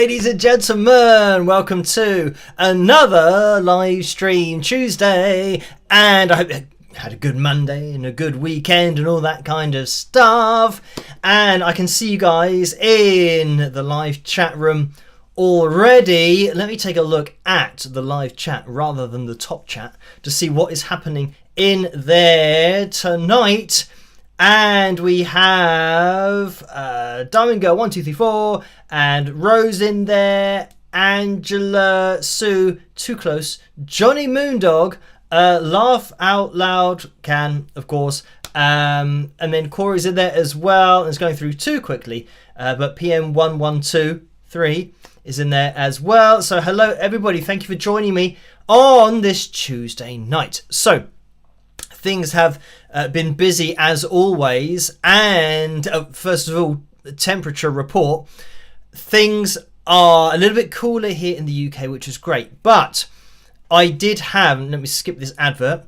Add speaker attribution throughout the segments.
Speaker 1: ladies and gentlemen, welcome to another live stream Tuesday, and I hope you had a good Monday and a good weekend and all that kind of stuff. And I can see you guys in the live chat room already. Let me take a look at the live chat rather than the top chat to see what is happening in there tonight. And we have Diamond Girl 1234 and Rose in there, Angela, Sue, Too Close, Johnny Moondog, Laugh Out Loud can, of course, and then Corey's in there as well. It's going through too quickly, but PM1123 is in there as well. So hello everybody, thank you for joining me on this Tuesday night. So things have been busy as always, and first of all, temperature report. Things are a little bit cooler here in the UK, which is great, but I did have, let me skip this advert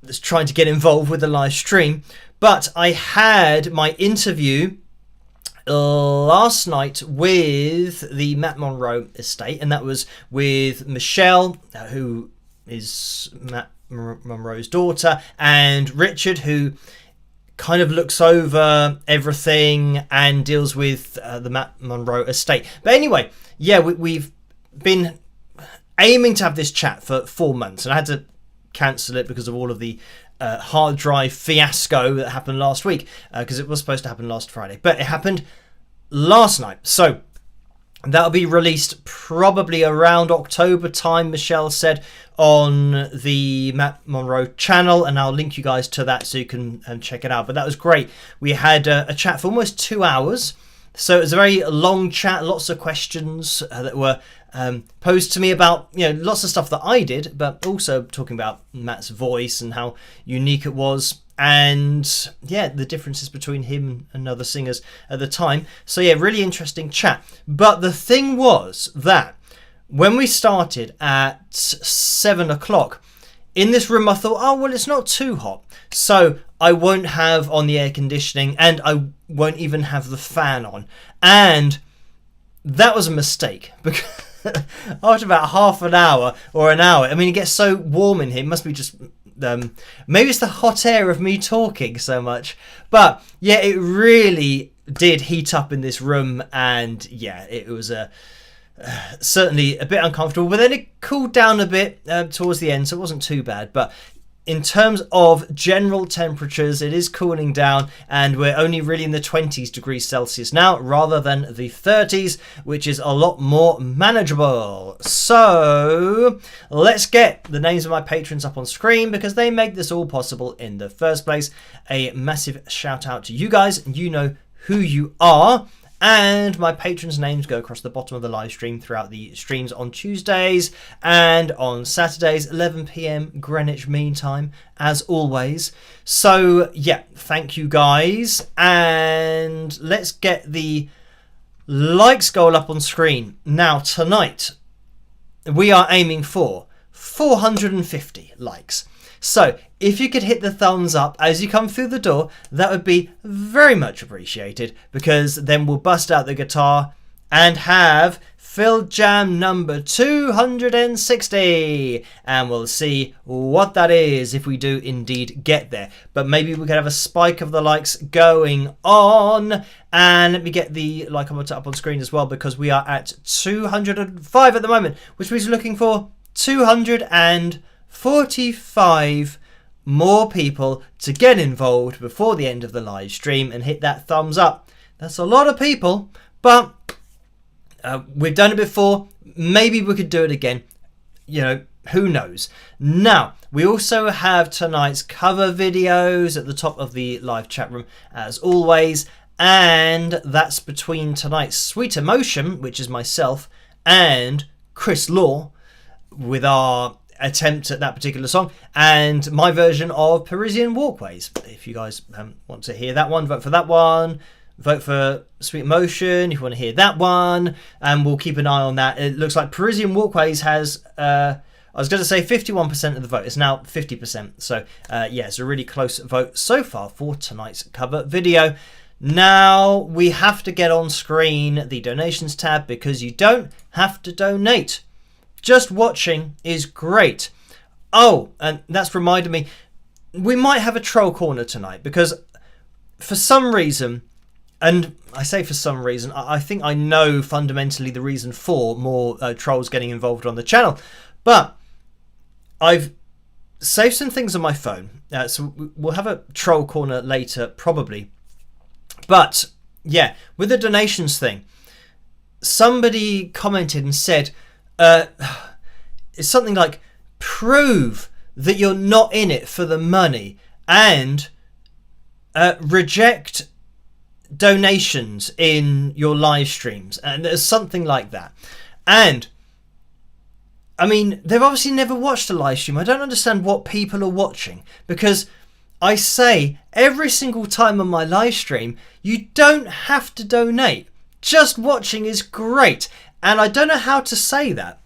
Speaker 1: that's trying to get involved with the live stream, but I had my interview last night with the Matt Monro estate, and that was with Michelle, who is Matt Monro's daughter, and Richard, who kind of looks over everything and deals with the Matt Monro estate. But anyway, yeah, we've been aiming to have this chat for 4 months, and I had to cancel it because of all of the hard drive fiasco that happened last week, because it was supposed to happen last Friday, but it happened last night. So that'll be released probably around October time, Michelle said, on the Matt Monro channel, and I'll link you guys to that so you can check it out. But that was great. We had a chat for almost 2 hours, so it was a very long chat, lots of questions that were posed to me about, you know, lots of stuff that I did, but also talking about Matt's voice and how unique it was, and yeah, the differences between him and other singers at the time. So yeah, really interesting chat. But the thing was that when we started at 7 o'clock in this room, I thought, oh well, it's not too hot, so I won't have on the air conditioning and I won't even have the fan on. And that was a mistake, because after about half an hour or an hour, I mean, it gets so warm in here. It must be just maybe it's the hot air of me talking so much, but yeah, it really did heat up in this room, and yeah, it was certainly a bit uncomfortable, but then it cooled down a bit towards the end, so it wasn't too bad. But in terms of general temperatures, it is cooling down, and we're only really in the 20s degrees Celsius now rather than the 30s, which is a lot more manageable. So let's get the names of my patrons up on screen, because they make this all possible in the first place. A massive shout out to you guys. You know who you are. And my patrons' names go across the bottom of the live stream throughout the streams on Tuesdays and on Saturdays, 11 PM Greenwich Mean Time, as always. So, yeah, thank you guys. And let's get the likes goal up on screen. Now, tonight, we are aiming for 450 likes. So if you could hit the thumbs up as you come through the door, that would be very much appreciated, because then we'll bust out the guitar and have Phil Jam number 260, and we'll see what that is if we do indeed get there. But maybe we could have a spike of the likes going on. And let me get the like commenter up on screen as well, because we are at 205 at the moment, which means we're looking for 245 more people to get involved before the end of the live stream and hit that thumbs up. That's a lot of people, but we've done it before. Maybe we could do it again. You know, who knows? Now, we also have tonight's cover videos at the top of the live chat room, as always, and that's between tonight's Sweet Emotion, which is myself, and Chris Law, with our attempt at that particular song, and my version of Parisian Walkways. If you guys want to hear that one, vote for that one. Vote for Sweet Emotion if you want to hear that one, and we'll keep an eye on that. It looks like Parisian Walkways has I was going to say 51% of the vote. It's now 50%. So yeah, it's a really close vote so far for tonight's cover video. Now we have to get on screen the donations tab because you don't have to donate. Just watching is great. Oh, and that's reminded me, we might have a troll corner tonight because for some reason, and I say for some reason, I think I know fundamentally the reason for more trolls getting involved on the channel, but I've saved some things on my phone, so we'll have a troll corner later probably. But yeah, with the donations thing, somebody commented and said it's something like, prove that you're not in it for the money and reject donations in your live streams, and there's something like that. And I mean, they've obviously never watched a live stream. I don't understand what people are watching, because I say every single time on my live stream, you don't have to donate. Just watching is great. And I don't know how to say that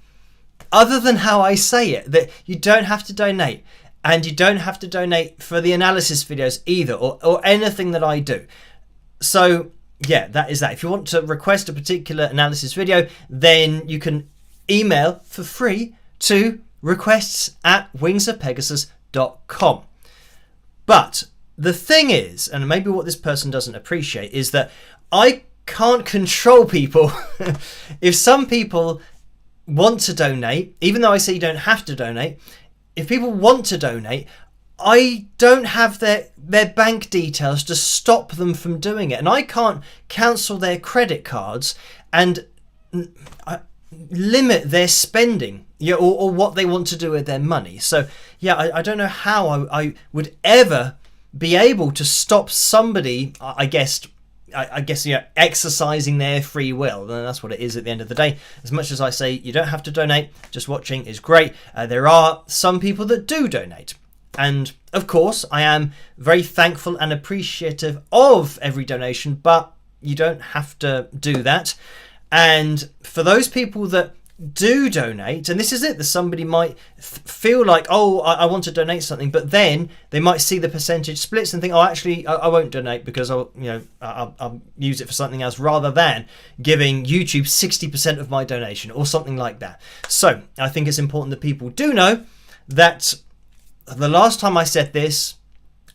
Speaker 1: other than how I say it, that you don't have to donate, and you don't have to donate for the analysis videos either, or anything that I do. So yeah, that is that. If you want to request a particular analysis video, then you can email for free to requests@wingsofpegasus.com. But the thing is, and maybe what this person doesn't appreciate, is that I can't control people. If some people want to donate, even though I say you don't have to donate, if people want to donate, I don't have their bank details to stop them from doing it. And I can't cancel their credit cards and limit their spending, or what they want to do with their money. So yeah, I don't know how I would ever be able to stop somebody, I guess exercising their free will. And that's what it is at the end of the day. As much as I say you don't have to donate, just watching is great. There are some people that do donate. And of course, I am very thankful and appreciative of every donation, but you don't have to do that. And for those people that do donate, and this is it, that somebody might feel like, oh, I want to donate something, but then they might see the percentage splits and think, oh, actually, I won't donate because I'll use it for something else, rather than giving YouTube 60% of my donation or something like that. So I think it's important that people do know that the last time I said this,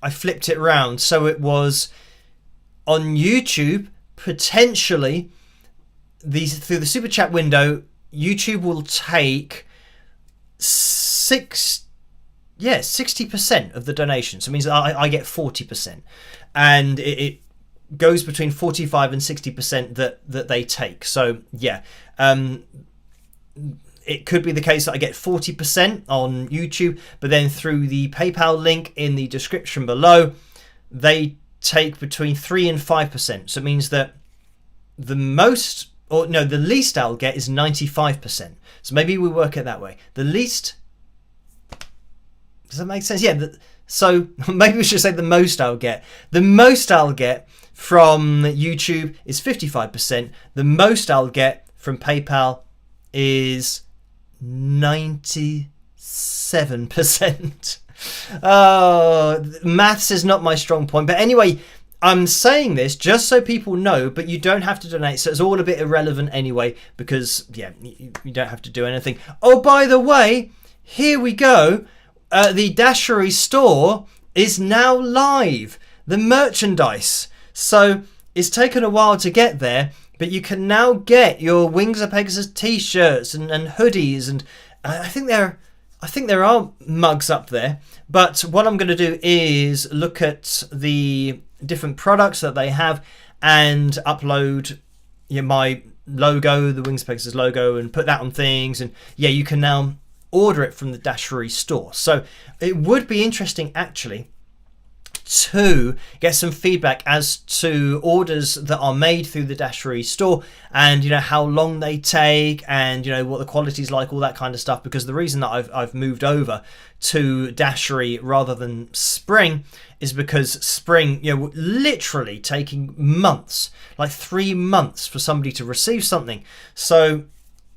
Speaker 1: I flipped it around. So it was on YouTube, potentially, through the super chat window, YouTube will take 60% of the donations. So it means I get 40%, and it goes between 45 and 60% that they take. So yeah, it could be the case that I get 40% on YouTube, but then through the PayPal link in the description below, they take between 3 and 5%. So it means that the least I'll get is 95%. So maybe we work it that way. The least, does that make sense? Yeah. So maybe we should say the most I'll get. The most I'll get from YouTube is 55%. The most I'll get from PayPal is 97%. Oh, maths is not my strong point. But anyway, I'm saying this just so people know, but you don't have to donate. So it's all a bit irrelevant anyway, because yeah, you don't have to do anything. Oh, by the way, here we go. The Dashery store is now live. The merchandise. So it's taken a while to get there, but you can now get your Wings of Pegasus t-shirts and hoodies, and I think there are mugs up there. But what I'm going to do is look at the different products that they have and upload my logo, the Wings of Pegasus logo, and put that on things. And yeah, you can now order it from the Dashery store. So it would be interesting actually to get some feedback as to orders that are made through the Dashery store, and how long they take, and what the quality is like, all that kind of stuff. Because the reason that I've moved over to Dashery rather than Spring is because Spring, literally taking months, like 3 months for somebody to receive something. So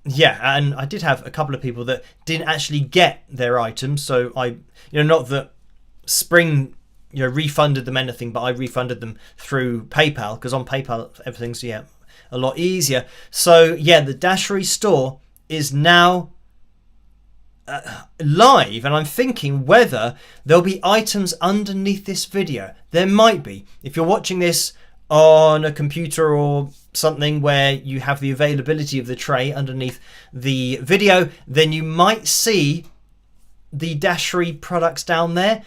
Speaker 1: yeah, and I did have a couple of people that didn't actually get their items. So not that Spring refunded them anything, but I refunded them through PayPal, because on PayPal everything's a lot easier. So yeah, the Dashery store is now live, and I'm thinking whether there'll be items underneath this video. There might be. If you're watching this on a computer or something where you have the availability of the tray underneath the video, then you might see the Dashery products down there.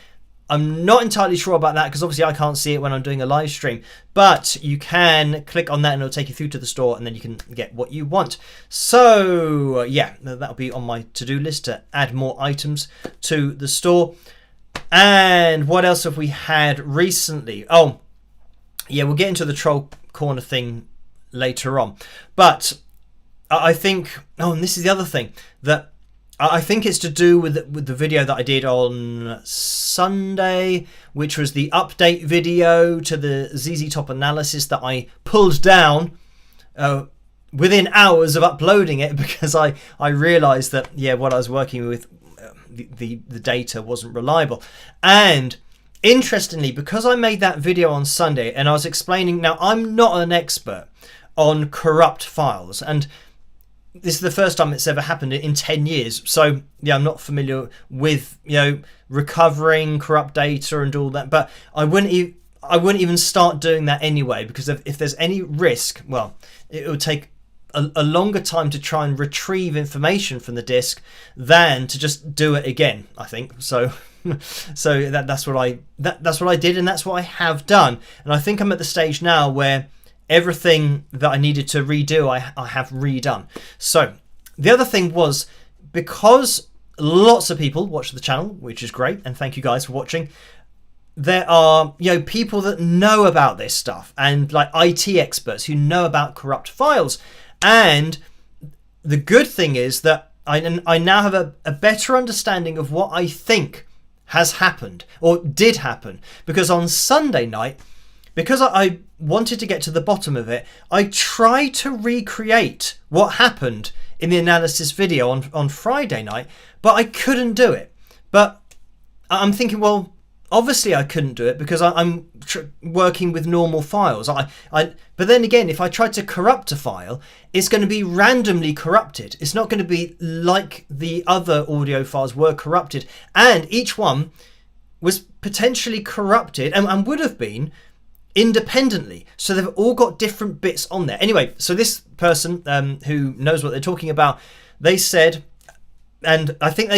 Speaker 1: I'm not entirely sure about that, because obviously I can't see it when I'm doing a live stream, but you can click on that and it'll take you through to the store, and then you can get what you want. So yeah, that'll be on my to-do list to add more items to the store. And what else have we had recently? Oh yeah, we'll get into the troll corner thing later on, but I think, and this is the other thing, that I think it's to do with the video that I did on Sunday, which was the update video to the ZZ Top analysis that I pulled down within hours of uploading it, because I realised that what I was working with, the data wasn't reliable. And interestingly, because I made that video on Sunday and I was explaining, now I'm not an expert on corrupt files, and this is the first time it's ever happened in 10 years. So yeah, I'm not familiar with recovering corrupt data and all that. But I wouldn't even start doing that anyway, because if there's any risk, well, it would take a longer time to try and retrieve information from the disk than to just do it again, I think. So that's what I did, and that's what I have done. And I think I'm at the stage now where everything that I needed to redo, I have redone. So the other thing was, because lots of people watch the channel, which is great, and thank you guys for watching, there are people that know about this stuff, and like IT experts who know about corrupt files. And the good thing is that I now have a better understanding of what I think has happened or did happen, because on Sunday night, because I wanted to get to the bottom of it, I tried to recreate what happened in the analysis video on Friday night, but I couldn't do it. But I'm thinking, well, obviously I couldn't do it because I'm working with normal files. But then again, if I tried to corrupt a file, it's going to be randomly corrupted. It's not going to be like the other audio files were corrupted. And each one was potentially corrupted and would have been independently, so they've all got different bits on there. Anyway, so this person who knows what they're talking about, they said, and I think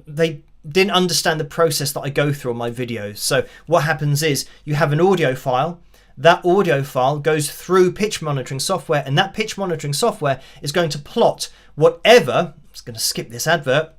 Speaker 1: they didn't understand the process that I go through on my videos. So what happens is, you have an audio file. That audio file goes through pitch monitoring software, and that pitch monitoring software is going to plot whatever, I'm just going to skip this advert,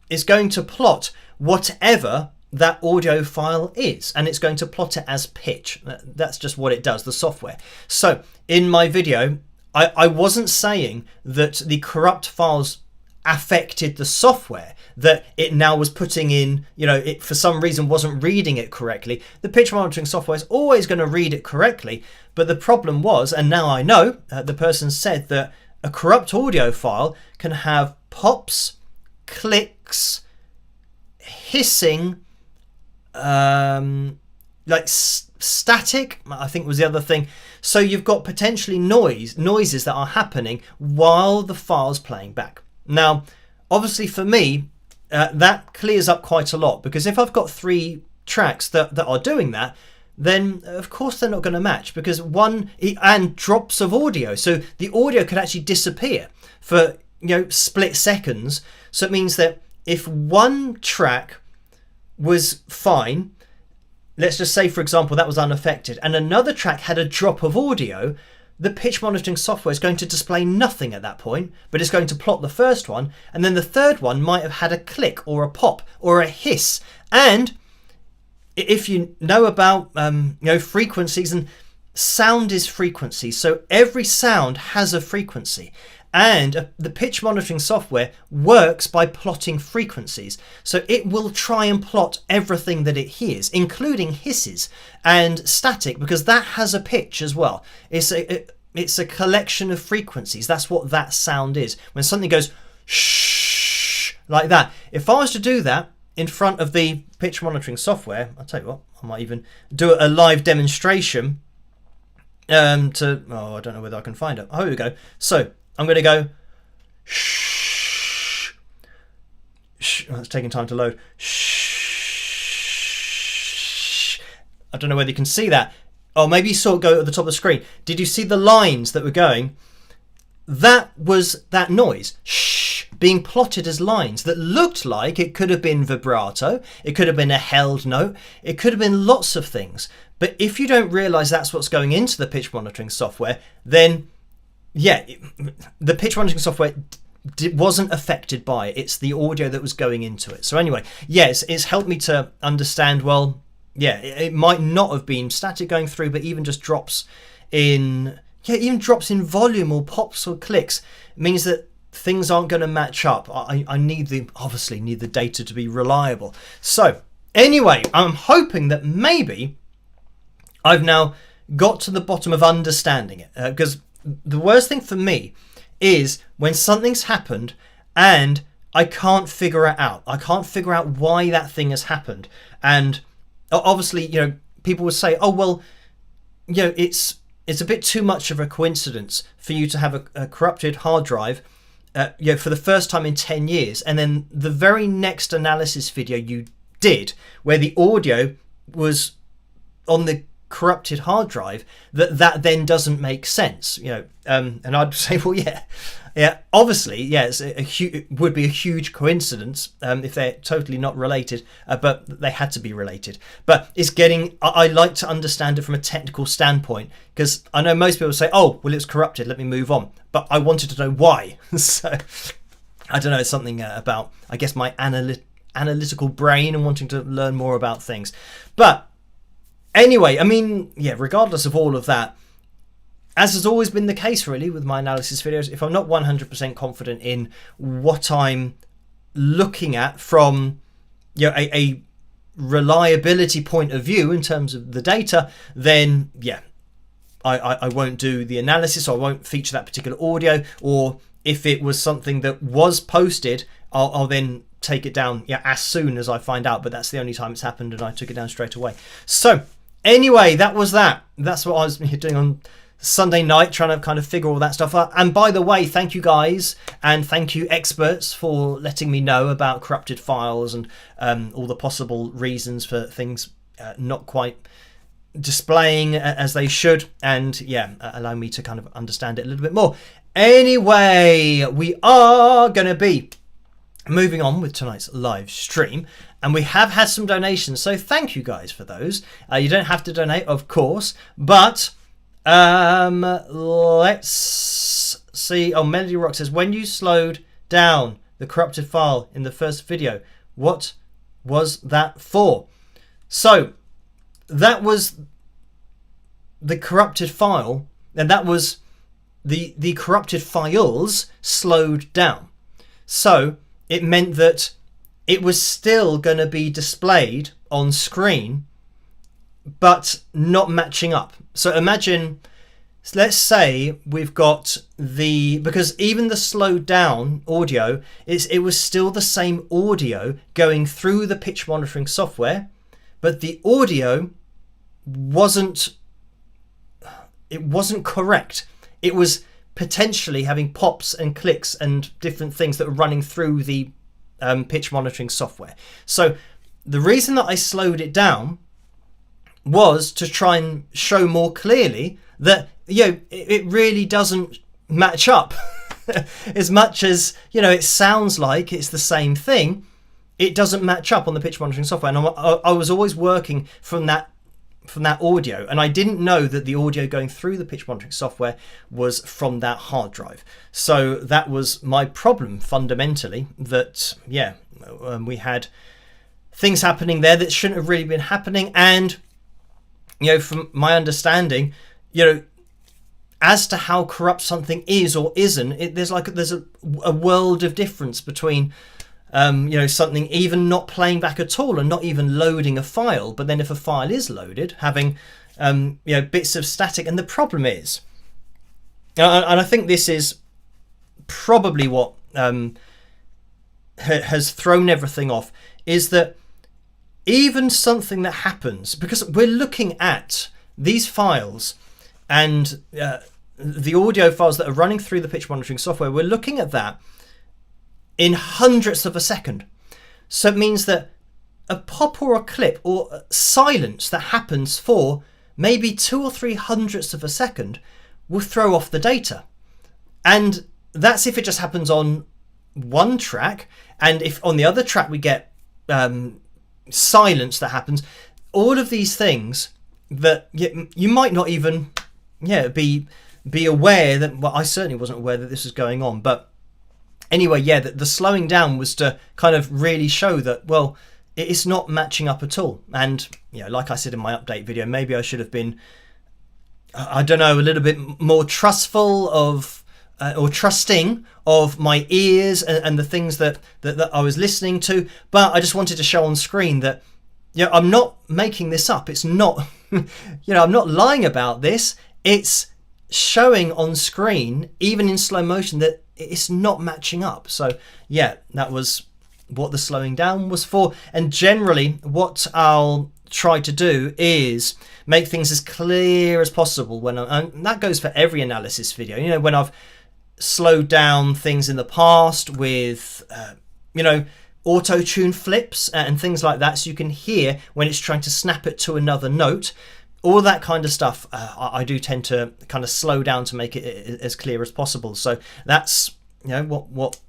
Speaker 1: it's going to plot whatever that audio file is, and it's going to plot it as pitch. That's just what it does, the software. So in my video, I wasn't saying that the corrupt files affected the software, that it now was putting in, it for some reason wasn't reading it correctly. The pitch monitoring software is always going to read it correctly, but the problem was, and now I know, the person said that a corrupt audio file can have pops, clicks, hissing, static, I think was the other thing. So you've got potentially noises that are happening while the file's playing back. Now, obviously for me, that clears up quite a lot, because if I've got 3 tracks that are doing that, then of course they're not going to match, because and drops of audio. So the audio could actually disappear for split seconds. So it means that if one track was fine, let's just say for example that was unaffected, and another track had a drop of audio, the pitch monitoring software is going to display nothing at that point, but it's going to plot the first one, and then the third one might have had a click or a pop or a hiss. And if you know about frequencies, and sound is frequency, so every sound has a frequency. And the pitch monitoring software works by plotting frequencies. So it will try and plot everything that it hears, including hisses and static, because that has a pitch as well. It's a collection of frequencies. That's what that sound is. When something goes shh like that, if I was to do that in front of the pitch monitoring software. I'll tell you what, I might even do a live demonstration I don't know whether I can find it. Oh, here we go. So I'm going to go shh. Oh, it's taking time to load. Shh. I don't know whether you can see that. Oh, maybe you saw it go at the top of the screen. Did you see the lines that were going? That was that noise. Shh. Being plotted as lines that looked like it could have been vibrato. It could have been a held note. It could have been lots of things. But if you don't realise that's what's going into the pitch monitoring software, then yeah, the pitch monitoring software wasn't affected by it. It's the audio that was going into it. So anyway, yes, it's helped me to understand, well, yeah, it might not have been static going through, but even just drops in volume or pops or clicks means that things aren't going to match up. I obviously need the data to be reliable. So anyway, I'm hoping that maybe I've now got to the bottom of understanding it, because the worst thing for me is when something's happened and I can't figure it out. I can't figure out why that thing has happened. And obviously, people would say, oh, well, it's a bit too much of a coincidence for you to have a corrupted hard drive for the first time in 10 years. And then the very next analysis video you did, where the audio was on the corrupted hard drive, that then doesn't make sense. And I'd say, well, yeah, obviously, yes, it would be a huge coincidence if they're totally not related, but they had to be related. But I like to understand it from a technical standpoint, because I know most people say, oh, well, it's corrupted, let me move on. But I wanted to know why. So I don't know, it's something about, I guess, my analytical brain and wanting to learn more about things. But anyway, I mean, yeah, regardless of all of that, as has always been the case really with my analysis videos, if I'm not 100% confident in what I'm looking at from a reliability point of view in terms of the data, then yeah, I won't do the analysis, or I won't feature that particular audio. Or if it was something that was posted, I'll then take it down as soon as I find out. But that's the only time it's happened, and I took it down straight away. So anyway, that's what I was doing on Sunday night, trying to kind of figure all that stuff out. And by the way, thank you guys, and thank you experts for letting me know about corrupted files and all the possible reasons for things not quite displaying as they should, and allow me to kind of understand it a little bit more. Anyway, we are going to be moving on with tonight's live stream, and we have had some donations, so thank you guys for those. You don't have to donate, of course, but let's see. Oh, Melody Rock says, when you slowed down the corrupted file in the first video, what was that for? So that was the corrupted file, and that was the corrupted files slowed down. So it meant that it was still going to be displayed on screen, but not matching up. So imagine, let's say we've got because even the slowed down audio, it was still the same audio going through the pitch monitoring software, but the audio wasn't correct. It was potentially having pops and clicks and different things that were running through the pitch monitoring software. So the reason that I slowed it down was to try and show more clearly that it really doesn't match up. As much as it sounds like it's the same thing, it doesn't match up on the pitch monitoring software. And I was always working from that audio, and I didn't know that the audio going through the pitch monitoring software was from that hard drive. So that was my problem fundamentally, that we had things happening there that shouldn't have really been happening. And from my understanding, as to how corrupt something is or isn't, there's a world of difference between something even not playing back at all and not even loading a file, but then if a file is loaded, having bits of static. And the problem is, and I think this is probably what has thrown everything off, is that even something that happens, because we're looking at these files and the audio files that are running through the pitch monitoring software, we're looking at that in hundredths of a second. So it means that a pop or a clip or silence that happens for maybe 2 or 3 hundredths of a second will throw off the data. And that's if it just happens on one track. And if on the other track we get silence that happens, all of these things that you might not even be aware that, well, I certainly wasn't aware that this was going on. But anyway, the slowing down was to kind of really show that, well, it's not matching up at all. And like I said in my update video, maybe I should have been, I don't know, a little bit more trustful of or trusting of my ears and the things that I was listening to. But I just wanted to show on screen that I'm not making this up. It's not I'm not lying about this. It's showing on screen, even in slow motion, that it's not matching up. So that was what the slowing down was for. And generally what I'll try to do is make things as clear as possible when and that goes for every analysis video. When I've slowed down things in the past with auto-tune flips and things like that, so you can hear when it's trying to snap it to another note, all that kind of stuff. I do tend to kind of slow down to make it as clear as possible. So that's what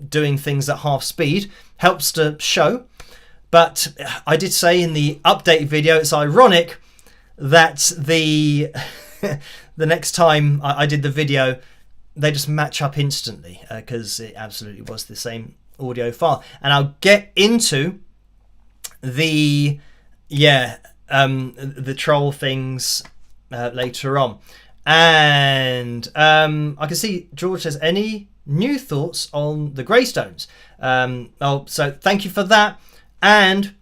Speaker 1: doing things at half speed helps to show. But I did say in the update video, it's ironic that the the next time I did the video, they just match up instantly, because it absolutely was the same audio file. And I'll get into the troll things later on. And I can see George says, any new thoughts on the Greystones? So thank you for that. And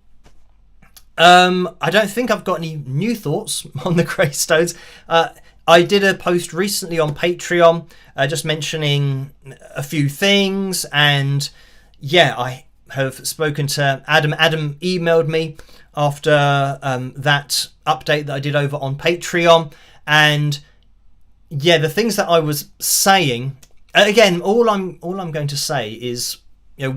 Speaker 1: I don't think I've got any new thoughts on the Greystones. I did a post recently on Patreon just mentioning a few things, and I have spoken to Adam. Adam emailed me after that update that I did over on Patreon, and the things that I was saying, again, all I'm going to say is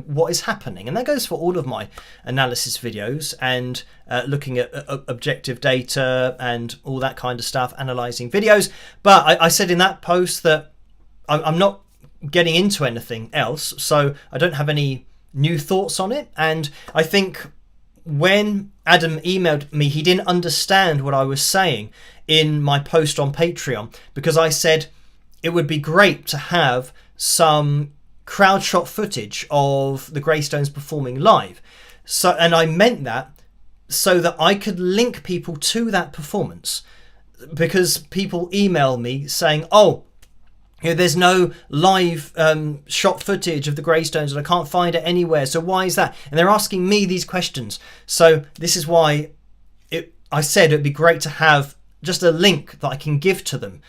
Speaker 1: what is happening, and that goes for all of my analysis videos and looking at objective data and all that kind of stuff, analyzing videos. But I said in that post that I'm not getting into anything else, so I don't have any new thoughts on it. And I think when Adam emailed me, he didn't understand what I was saying in my post on Patreon, because I said it would be great to have some crowd shot footage of the Greystones performing live. So, and I meant that so that I could link people to that performance, because people email me saying, there's no live shot footage of the Greystones and I can't find it anywhere, so why is that? And they're asking me these questions. So this is why I said it'd be great to have just a link that I can give to them.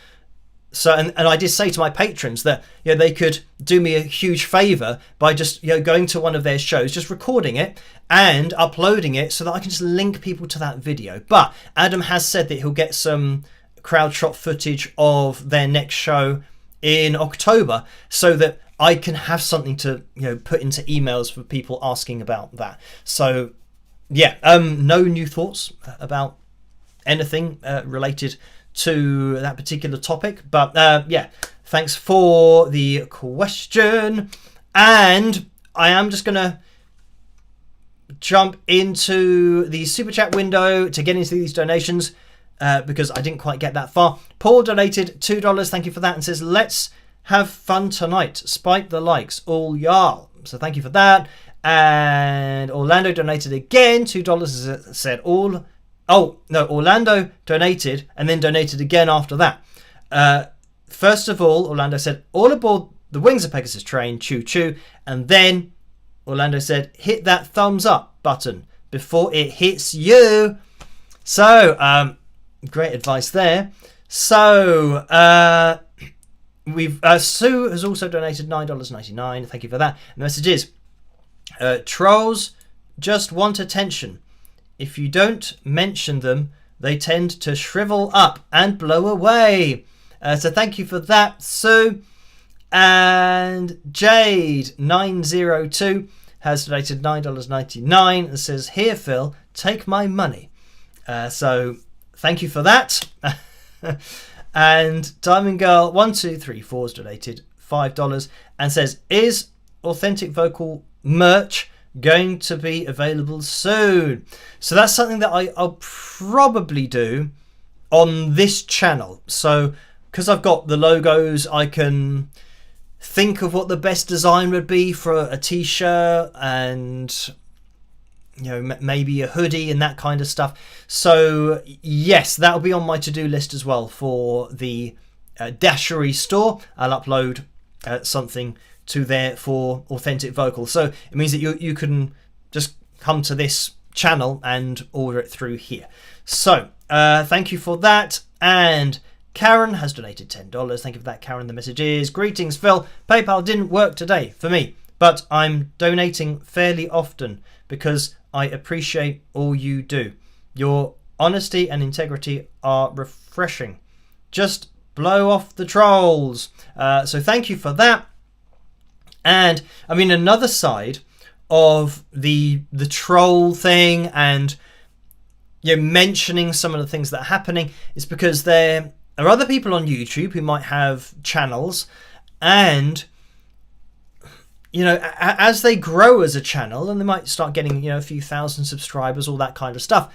Speaker 1: So, and I did say to my patrons that they could do me a huge favor by just going to one of their shows, just recording it and uploading it, so that I can just link people to that video. But Adam has said that he'll get some crowd shot footage of their next show in October, so that I can have something to put into emails for people asking about that. So no new thoughts about anything related to that particular topic, but thanks for the question. And I am just gonna jump into the super chat window to get into these donations, because I didn't quite get that far. Paul donated $2, thank you for that, and says, let's have fun tonight, spike the likes, all y'all. So thank you for that. And Orlando donated again $2, said Orlando donated and then donated again after that. First of all, Orlando said, all aboard the Wings of Pegasus train, choo choo. And then Orlando said, hit that thumbs up button before it hits you. So, great advice there. So, Sue has also donated $9.99. Thank you for that. And the message is, trolls just want attention. If you don't mention them, they tend to shrivel up and blow away. So thank you for that, Sue. And Jade902 has donated $9.99 and says, "Here, Phil, take my money." So thank you for that. And Diamond Girl 1234 has donated $5 and says, "Is Authentic Vocal merch going to be available soon?" So that's something that I'll probably do on this channel. So because I've got the logos, I can think of what the best design would be for a t-shirt and, you know, maybe a hoodie and that kind of stuff. So yes, that'll be on my to-do list as well for the Dashery store. I'll upload something to there for Authentic Vocal. So it means that you can just come to this channel and order it through here. So thank you for that. And Karen has donated $10. Thank you for that, Karen. The message is, "Greetings, Phil. PayPal didn't work today for me, but I'm donating fairly often because I appreciate all you do. Your honesty and integrity are refreshing. Just blow off the trolls." So thank you for that. And I mean, another side of the troll thing and, you know, mentioning some of the things that are happening is because there are other people on YouTube who might have channels, and, you know, as they grow as a channel, and they might start getting, you know, a few thousand subscribers, all that kind of stuff,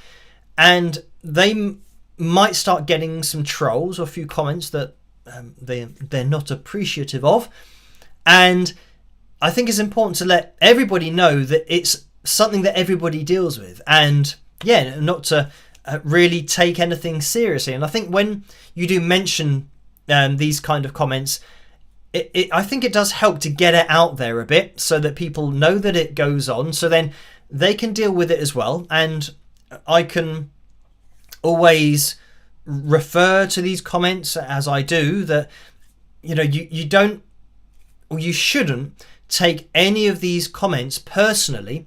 Speaker 1: and they might start getting some trolls or a few comments that they're not appreciative of. And I think it's important to let everybody know that it's something that everybody deals with, and yeah, not to really take anything seriously. And I think when you do mention these kind of comments, I think it does help to get it out there a bit so that people know that it goes on, so then they can deal with it as well. And I can always refer to these comments, as I do, that, you know, you don't, or you shouldn't take any of these comments personally,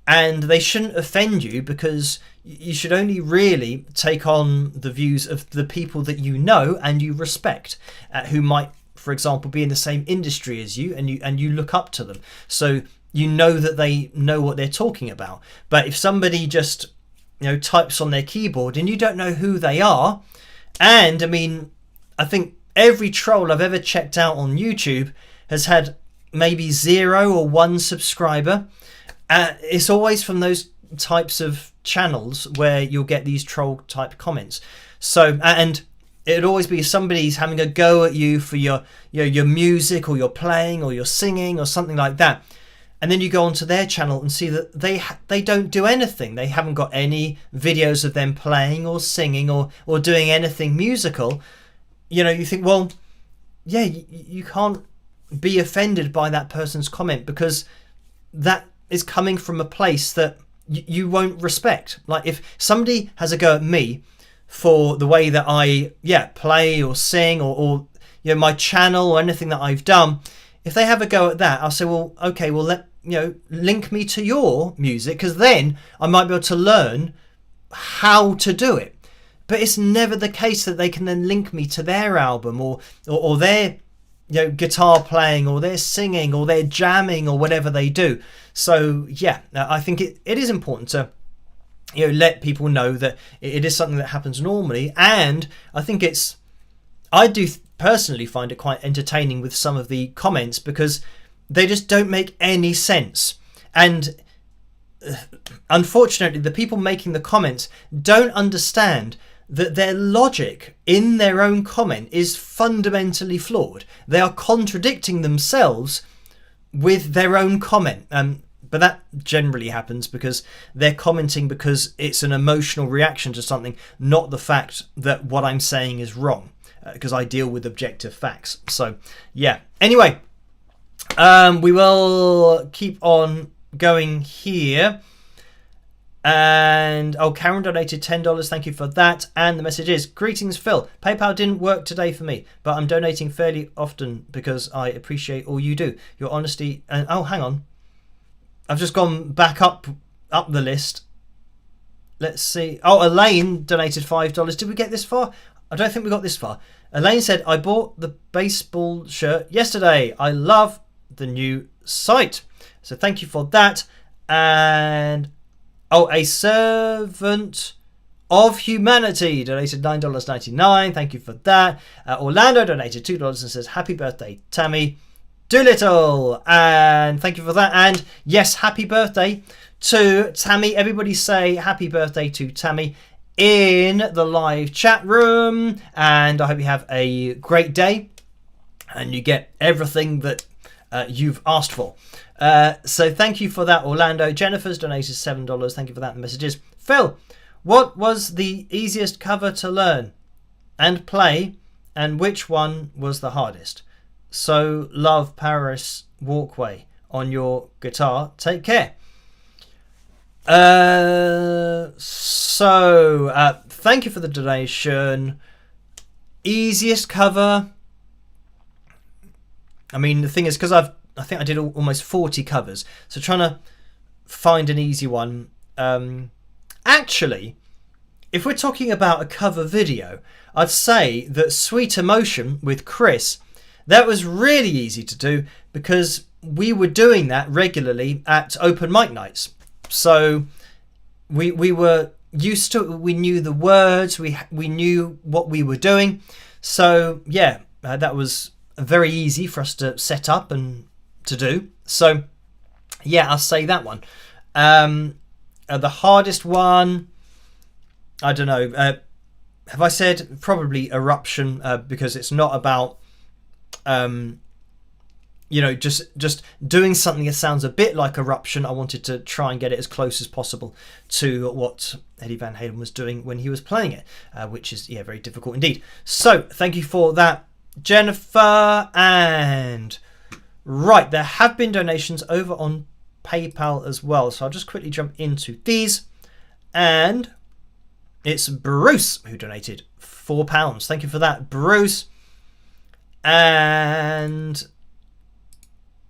Speaker 1: and they shouldn't offend you, because you should only really take on the views of the people that you know and you respect, who might, for example, be in the same industry as you, and you look up to them, so you know that they know what they're talking about. But if somebody just, you know, types on their keyboard and you don't know who they are, and I mean, I think every troll I've ever checked out on YouTube has had maybe 0 or 1 subscriber. It's always from those types of channels where you'll get these troll type comments. So, and it'd always be somebody's having a go at you for your music, or your playing, or your singing, or something like that. And then you go onto their channel and see that they don't do anything. They haven't got any videos of them playing or singing or doing anything musical. You know, you think, well, yeah, you can't be offended by that person's comment, because that is coming from a place that you won't respect. Like, if somebody has a go at me for the way that I play or sing, or you know, my channel or anything that I've done, if they have a go at that, I'll say, well, okay, well, link me to your music, because then I might be able to learn how to do it. But it's never the case that they can then link me to their album or their, you know, guitar playing, or their singing, or their jamming, or whatever they do. So yeah, I think it is important to, you know, let people know that it is something that happens normally. And I think I do personally find it quite entertaining with some of the comments, because they just don't make any sense. And unfortunately, the people making the comments don't understand that their logic in their own comment is fundamentally flawed. They are contradicting themselves with their own comment. But that generally happens because they're commenting because it's an emotional reaction to something, not the fact that what I'm saying is wrong, because I deal with objective facts. So yeah, anyway, we will keep on going here. And Karen donated $10. Thank you for that. And the message is, "Greetings, Phil. PayPal didn't work today for me, but I'm donating fairly often because I appreciate all you do. Your honesty and..." Oh, hang on. I've just gone back up up the list. Let's see. Oh, Elaine donated $5. Did we get this far? I don't think we got this far. Elaine said, I bought the baseball shirt yesterday. I love the new site. So thank you for that. And, a servant of humanity donated $9.99. Thank you for that. Orlando donated $2 and says, happy birthday, Tammy Doolittle. And thank you for that. And yes, happy birthday to Tammy. Everybody say happy birthday to Tammy in the live chat room. And I hope you have a great day and you get everything that you've asked for. So thank you for that, Orlando. Jennifer's donated $7. Thank you for that messages. Phil, what was the easiest cover to learn and play, and which one was the hardest? So love Paris Walkway on your guitar. Take care. Thank you for the donation. Easiest cover. I mean, the thing is, because I think I did almost 40 covers, so trying to find an easy one. Actually, if we're talking about a cover video, I'd say that Sweet Emotion with Chris, that was really easy to do because we were doing that regularly at open mic nights. So we were used to it. We knew the words. We knew what we were doing. So yeah, that was very easy for us to set up and to do. So yeah, I'll say that one. The hardest one, I don't know. Have I said probably Eruption? Because it's not about just doing something that sounds a bit like Eruption. I wanted to try and get it as close as possible to what Eddie Van Halen was doing when he was playing it, which is very difficult indeed. So thank you for that, Jennifer. And right, there have been donations over on PayPal as well, so I'll just quickly jump into these. And it's Bruce who donated £4. Thank you for that, Bruce. And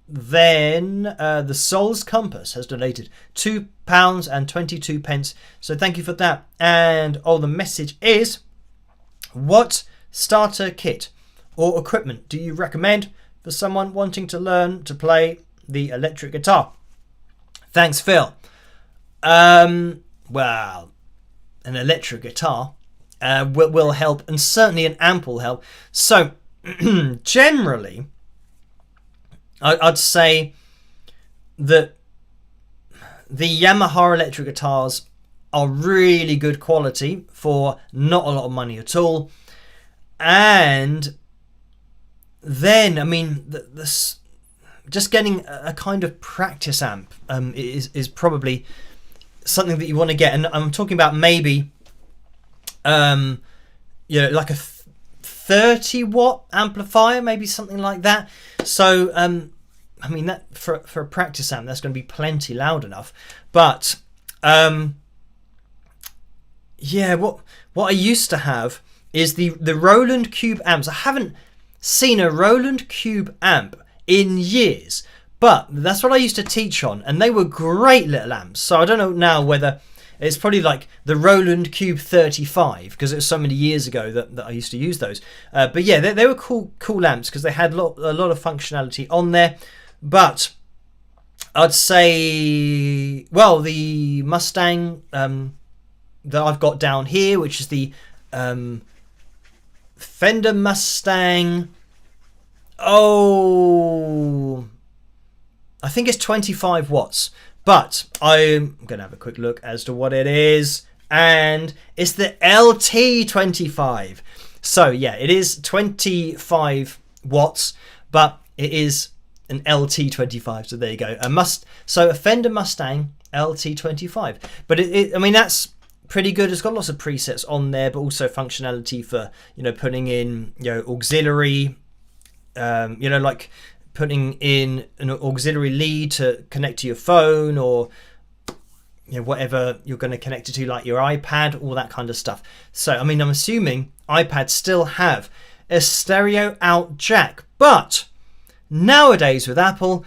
Speaker 1: then the Soul's Compass has donated £2.22. So thank you for that. And the message is, what starter kit or equipment do you recommend for someone wanting to learn to play the electric guitar? Thanks, Phil. Well, an electric guitar will help, and certainly an amp will help. So generally, I'd say that the Yamaha electric guitars are really good quality for not a lot of money at all. And then, I mean, this just getting a kind of practice amp is probably something that you want to get. And I'm talking about maybe like a 30 watt amplifier, maybe something like that. So I mean, that for a practice amp, that's going to be plenty loud enough. But what I used to have is the Roland Cube amps. I haven't seen a Roland Cube amp in years, but that's what I used to teach on, and they were great little amps. So I don't know now whether it's probably like the Roland Cube 35, because it was so many years ago that I used to use those. But yeah, they were cool amps because they had a lot of functionality on there. But I'd say, well, the Mustang that I've got down here, which is the Fender Mustang. I think it's 25 watts. But I'm going to have a quick look as to what it is. And it's the LT25. So yeah, it is 25 watts, but it is an LT25. So there you go. So a Fender Mustang LT25. But I mean, that's pretty good. It's got lots of presets on there, but also functionality for, putting in, auxiliary, like putting in an auxiliary lead to connect to your phone, or whatever you're going to connect it to, like your iPad, all that kind of stuff. So I mean, I'm assuming iPads still have a stereo out jack, but nowadays with Apple,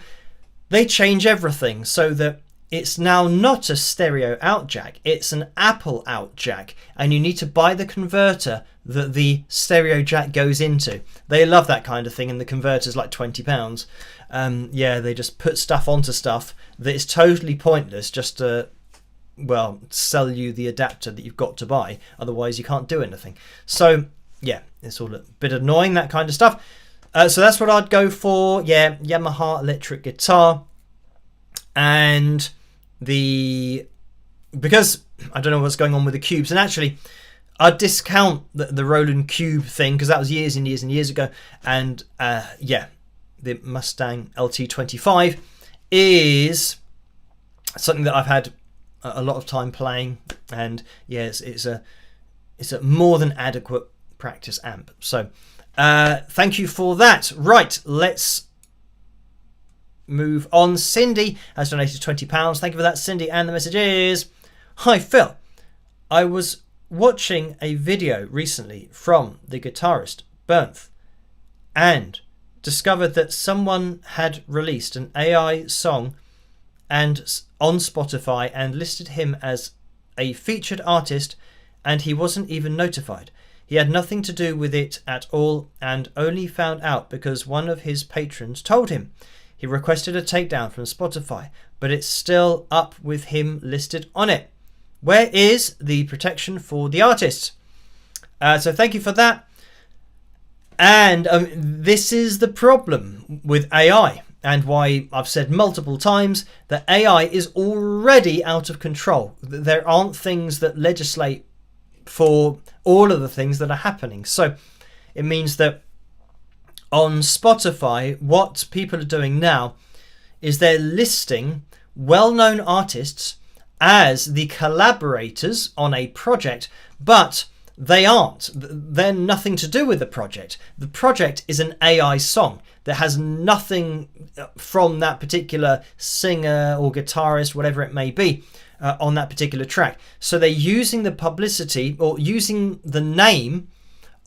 Speaker 1: they change everything so that it's now not a stereo out jack, it's an Apple out jack, and you need to buy the converter that the stereo jack goes into. They love that kind of thing, and the converter's like £20. Yeah, they just put stuff onto stuff that is totally pointless just to, well, sell you the adapter that you've got to buy, otherwise you can't do anything. So yeah, it's all a bit annoying, that kind of stuff. So that's what I'd go for. Yeah, Yamaha electric guitar. And because I don't know what's going on with the cubes, and actually I'd discount the Roland Cube thing because that was years and years and years ago. And yeah, the Mustang LT25 is something that I've had a lot of time playing, and yeah, it's a more than adequate practice amp. So thank you for that. Right, let's move on. Cindy has donated £20. Thank you for that, Cindy. And the message is, hi Phil, I was watching a video recently from the guitarist Bernth and discovered that someone had released an AI song and on Spotify and listed him as a featured artist, and he wasn't even notified. He had nothing to do with it at all and only found out because one of his patrons told him. He requested a takedown from Spotify, but it's still up with him listed on it. Where is the protection for the artists? So thank you for that. And this is the problem with AI, and why I've said multiple times that AI is already out of control. There aren't things that legislate for all of the things that are happening. So it means that on Spotify, what people are doing now is they're listing well-known artists as the collaborators on a project, but they aren't. They're nothing to do with the project. The project is an AI song that has nothing from that particular singer or guitarist, whatever it may be, on that particular track. So they're using the publicity or using the name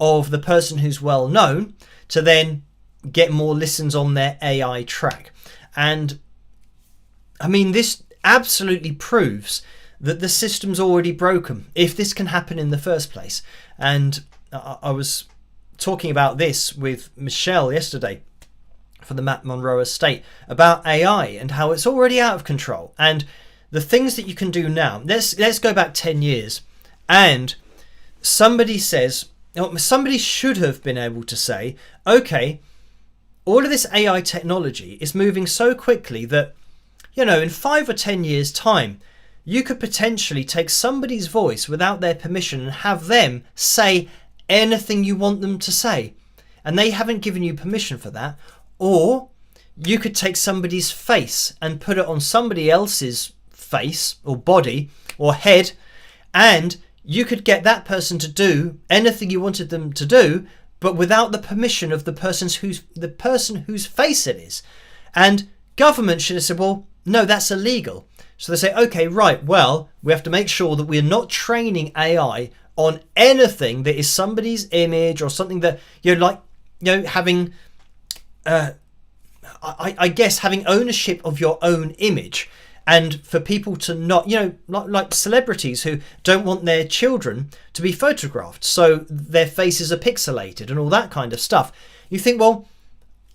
Speaker 1: of the person who's well known to then get more listens on their AI track. And I mean, this absolutely proves that the system's already broken if this can happen in the first place. And I was talking about this with Michelle yesterday for the Matt Monroe estate about AI and how it's already out of control. And the things that you can do now, let's go back 10 years, and somebody should have been able to say, okay, all of this AI technology is moving so quickly that, you know, in 5 or 10 years time, you could potentially take somebody's voice without their permission and have them say anything you want them to say, and they haven't given you permission for that. Or you could take somebody's face and put it on somebody else's face or body or head, and you could get that person to do anything you wanted them to do, but without the permission of the person whose face it is. And government should have said, well, no, that's illegal. So they say, okay, right, well, we have to make sure that we're not training AI on anything that is somebody's image or something that, having, I guess, having ownership of your own image. And for people to not, like celebrities who don't want their children to be photographed, so their faces are pixelated and all that kind of stuff. You think, well,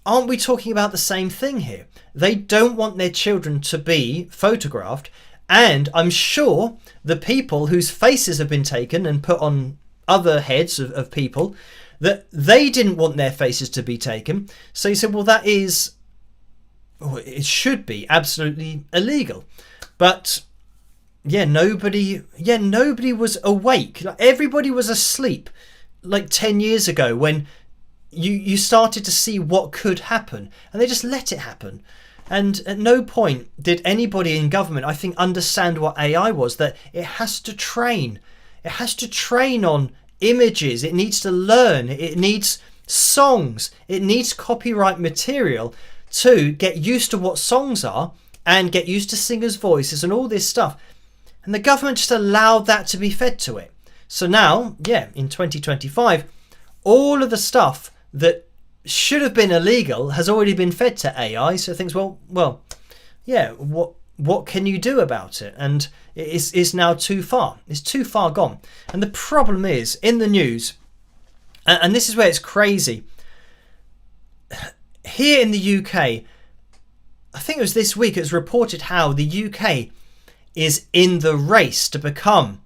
Speaker 1: aren't we talking about the same thing here? They don't want their children to be photographed, and I'm sure the people whose faces have been taken and put on other heads of people, that they didn't want their faces to be taken. So you said, well, that is... it should be absolutely illegal. But nobody was awake. Like, everybody was asleep like 10 years ago when you started to see what could happen, and they just let it happen. And at no point did anybody in government, I think, understand what AI was, that it has to train. It has to train on images. It needs to learn. It needs songs. It needs copyright material to get used to what songs are and get used to singers' voices and all this stuff. And the government just allowed that to be fed to it. So now, in 2025, all of the stuff that should have been illegal has already been fed to AI. So it thinks, well, what can you do about it? And it's now too far. It's too far gone. And the problem is, in the news, and this is where it's crazy, here in the UK, I think it was this week, it was reported how the UK is in the race to become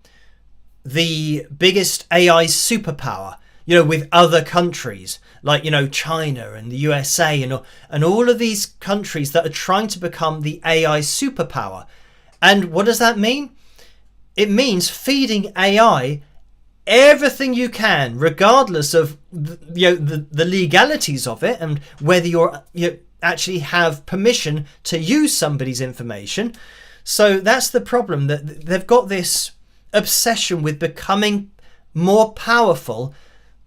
Speaker 1: the biggest AI superpower, with other countries like, China and the USA and all of these countries that are trying to become the AI superpower. And what does that mean? It means feeding AI everything you can, regardless of the legalities of it and whether you actually have permission to use somebody's information. So that's the problem, that they've got this obsession with becoming more powerful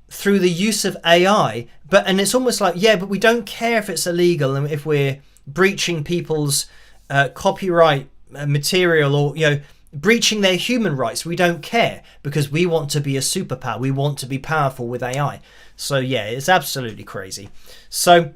Speaker 1: through the use of AI, and it's almost like, but we don't care if it's illegal and if we're breaching people's copyright material or breaching their human rights. We don't care because we want to be a superpower. We want to be powerful with AI. So it's absolutely crazy. So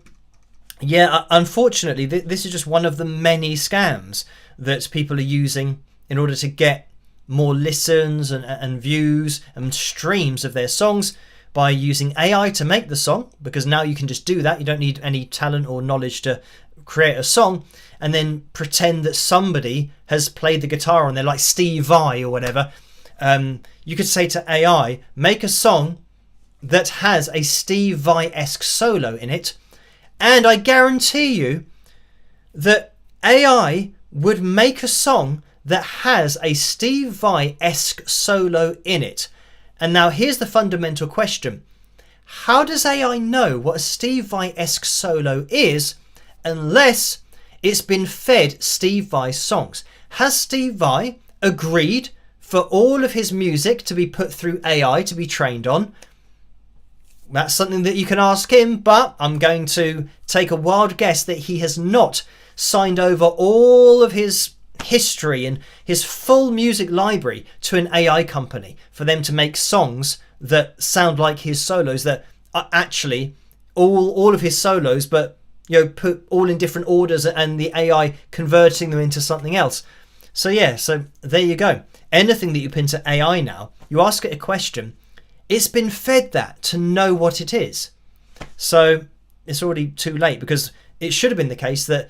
Speaker 1: unfortunately, this is just one of the many scams that people are using in order to get more listens and views and streams of their songs, by using AI to make the song, because now you can just do that. You don't need any talent or knowledge to create a song, and then pretend that somebody has played the guitar on there, like Steve Vai or whatever. You could say to AI, make a song that has a Steve Vai-esque solo in it, and I guarantee you that AI would make a song that has a Steve Vai-esque solo in it. And now here's the fundamental question. How does AI know what a Steve Vai-esque solo is unless it's been fed Steve Vai songs? Has Steve Vai agreed for all of his music to be put through AI to be trained on? That's something that you can ask him, but I'm going to take a wild guess that he has not signed over all of his history and his full music library to an AI company for them to make songs that sound like his solos, that are actually all of his solos, but put all in different orders and the AI converting them into something else. So there you go. Anything that you put into AI now, you ask it a question, it's been fed that to know what it is. So it's already too late, because it should have been the case that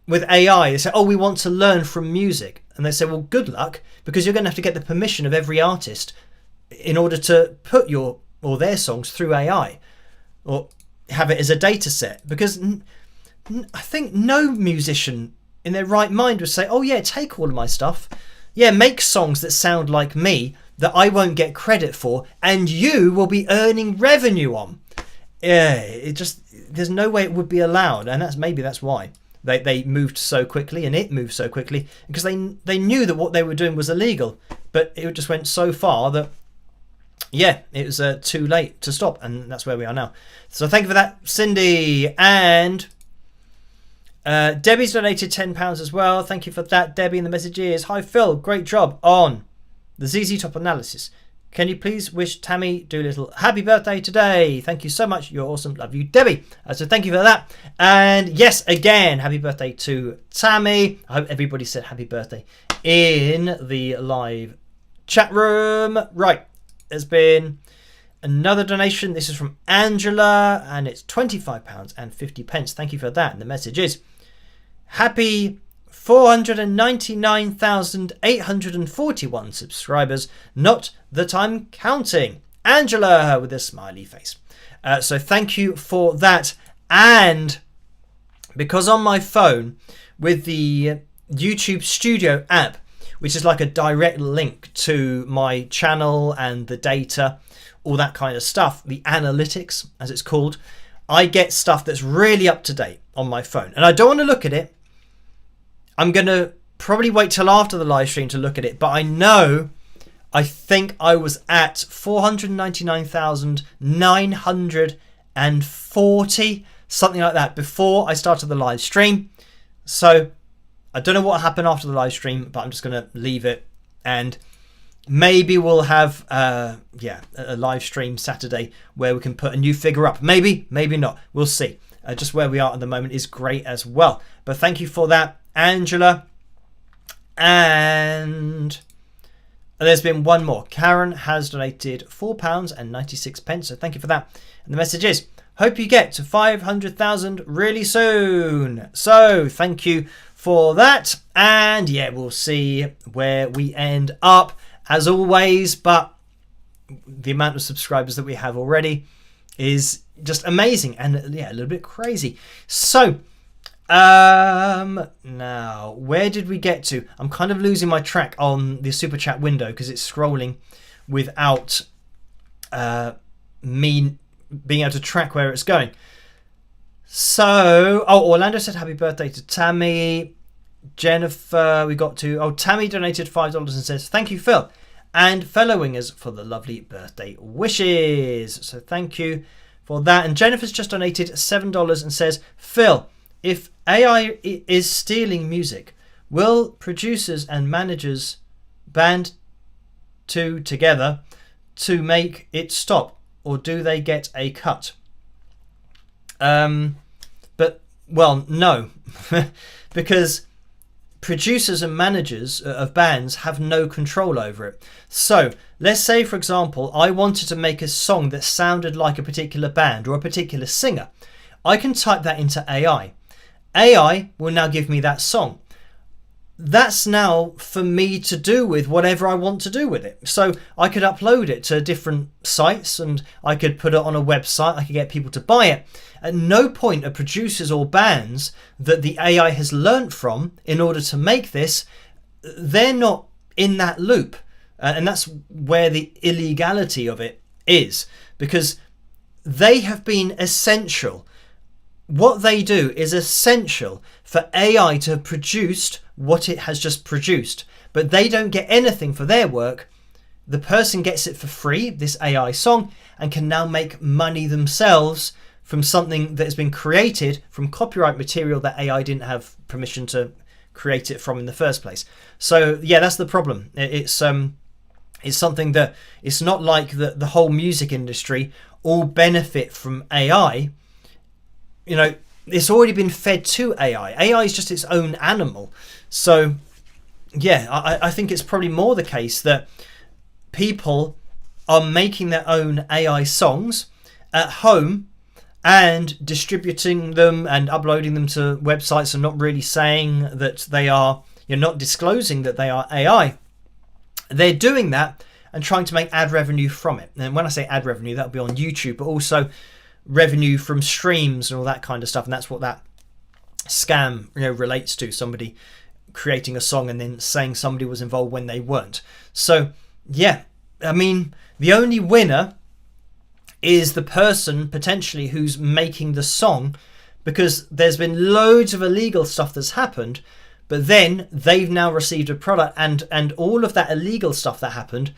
Speaker 1: with AI, they say, we want to learn from music. And they say, well, good luck, because you're going to have to get the permission of every artist in order to put your or their songs through AI or have it as a data set. Because I think no musician in their right mind would say, take all of my stuff. Make songs that sound like me that I won't get credit for and you will be earning revenue on. There's no way it would be allowed. And that's why. They moved so quickly, and it moved so quickly, because they knew that what they were doing was illegal, but it just went so far that it was too late to stop, and that's where we are now. So thank you for that, Cindy. And Debbie's donated £10 as well. Thank you for that, Debbie. And the message is, hi Phil, great job on the ZZ Top analysis. Can you please wish Tammy Doolittle happy birthday today? Thank you so much. You're awesome. Love you, Debbie. So thank you for that. And yes, again, happy birthday to Tammy. I hope everybody said happy birthday in the live chat room. Right. There's been another donation. This is from Angela, and it's £25.50. Thank you for that. And the message is, happy 499,841 subscribers, not that I'm counting. Angela with a smiley face. So thank you for that. And because on my phone with the YouTube Studio app, which is like a direct link to my channel and the data, all that kind of stuff, the analytics as it's called, I get stuff that's really up to date on my phone. And I don't want to look at it. I'm going to probably wait till after the live stream to look at it, but I think I was at 499,940, something like that, before I started the live stream. So I don't know what happened after the live stream, but I'm just going to leave it, and maybe we'll have a live stream Saturday where we can put a new figure up. Maybe not. We'll see. Just where we are at the moment is great as well. But thank you for that. Angela, and there's been one more. Karen has donated £4.96, so thank you for that. And the message is, hope you get to 500,000 really soon. So thank you for that. And yeah, we'll see where we end up as always. But the amount of subscribers that we have already is just amazing and yeah, a little bit crazy. So now where did we get to? I'm kind of losing my track on the super chat window because it's scrolling without me being able to track where it's going. So Orlando said happy birthday to Tammy. Jennifer, we got to Tammy donated $5 and says thank you, Phil and fellow wingers, for the lovely birthday wishes. So thank you for that. And Jennifer's just donated $7 and says, Phil, if AI is stealing music, will producers and managers band together to make it stop, or do they get a cut? But well, no, because producers and managers of bands have no control over it. So let's say, for example, I wanted to make a song that sounded like a particular band or a particular singer. I can type that into AI. AI will now give me that song. That's now for me to do with whatever I want to do with it. So I could upload it to different sites and I could put it on a website. I could get people to buy it. At no point are producers or bands that the AI has learnt from in order to make this, they're not in that loop. And that's where the illegality of it is, because they have been essential. What they do is essential for AI to have produced what it has just produced, but they don't get anything for their work. The person gets it for free, this AI song, and can now make money themselves from something that has been created from copyright material that AI didn't have permission to create it from in the first place. So yeah, that's the problem. It's something that it's not like the whole music industry all benefit from AI. You know, it's already been fed to AI. AI is just its own animal. So yeah, I think it's probably more the case that people are making their own AI songs at home and distributing them and uploading them to websites and not really saying that they are, you're not disclosing that they are AI. They're doing that and trying to make ad revenue from it. And when I say ad revenue, that'll be on YouTube, but also revenue from streams and all that kind of stuff. And that's what that scam, relates to, somebody creating a song and then saying somebody was involved when they weren't. So yeah, I mean, the only winner is the person potentially who's making the song, because there's been loads of illegal stuff that's happened, but then they've now received a product, and all of that illegal stuff that happened,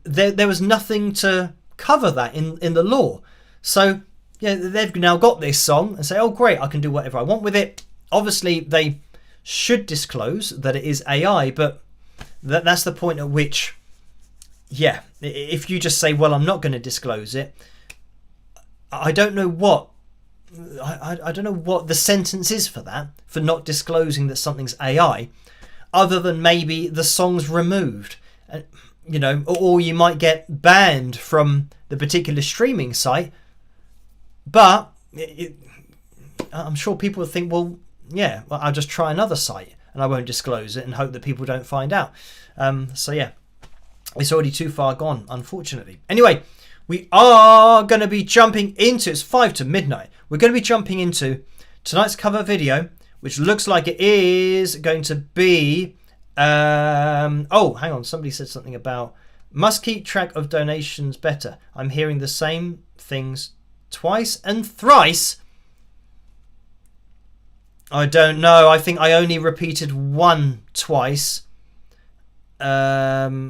Speaker 1: there was nothing to cover that in the law. So yeah, they've now got this song and say, oh great, I can do whatever I want with it. Obviously they should disclose that it is AI, but that's the point at which, yeah, if you just say, well, I'm not going to disclose it, I don't know what I don't know what the sentence is for that, for not disclosing that something's AI, other than maybe the song's removed, or you might get banned from the particular streaming site. But I'm sure people will think, well, yeah, I'll just try another site and I won't disclose it and hope that people don't find out. So yeah, it's already too far gone, unfortunately. Anyway, we are going to be jumping into, it's 5 to midnight. We're going to be jumping into tonight's cover video, which looks like it is going to be, hang on, somebody said something about, must keep track of donations better. I'm hearing the same things twice and thrice. I don't know. I think I only repeated one twice. Yeah,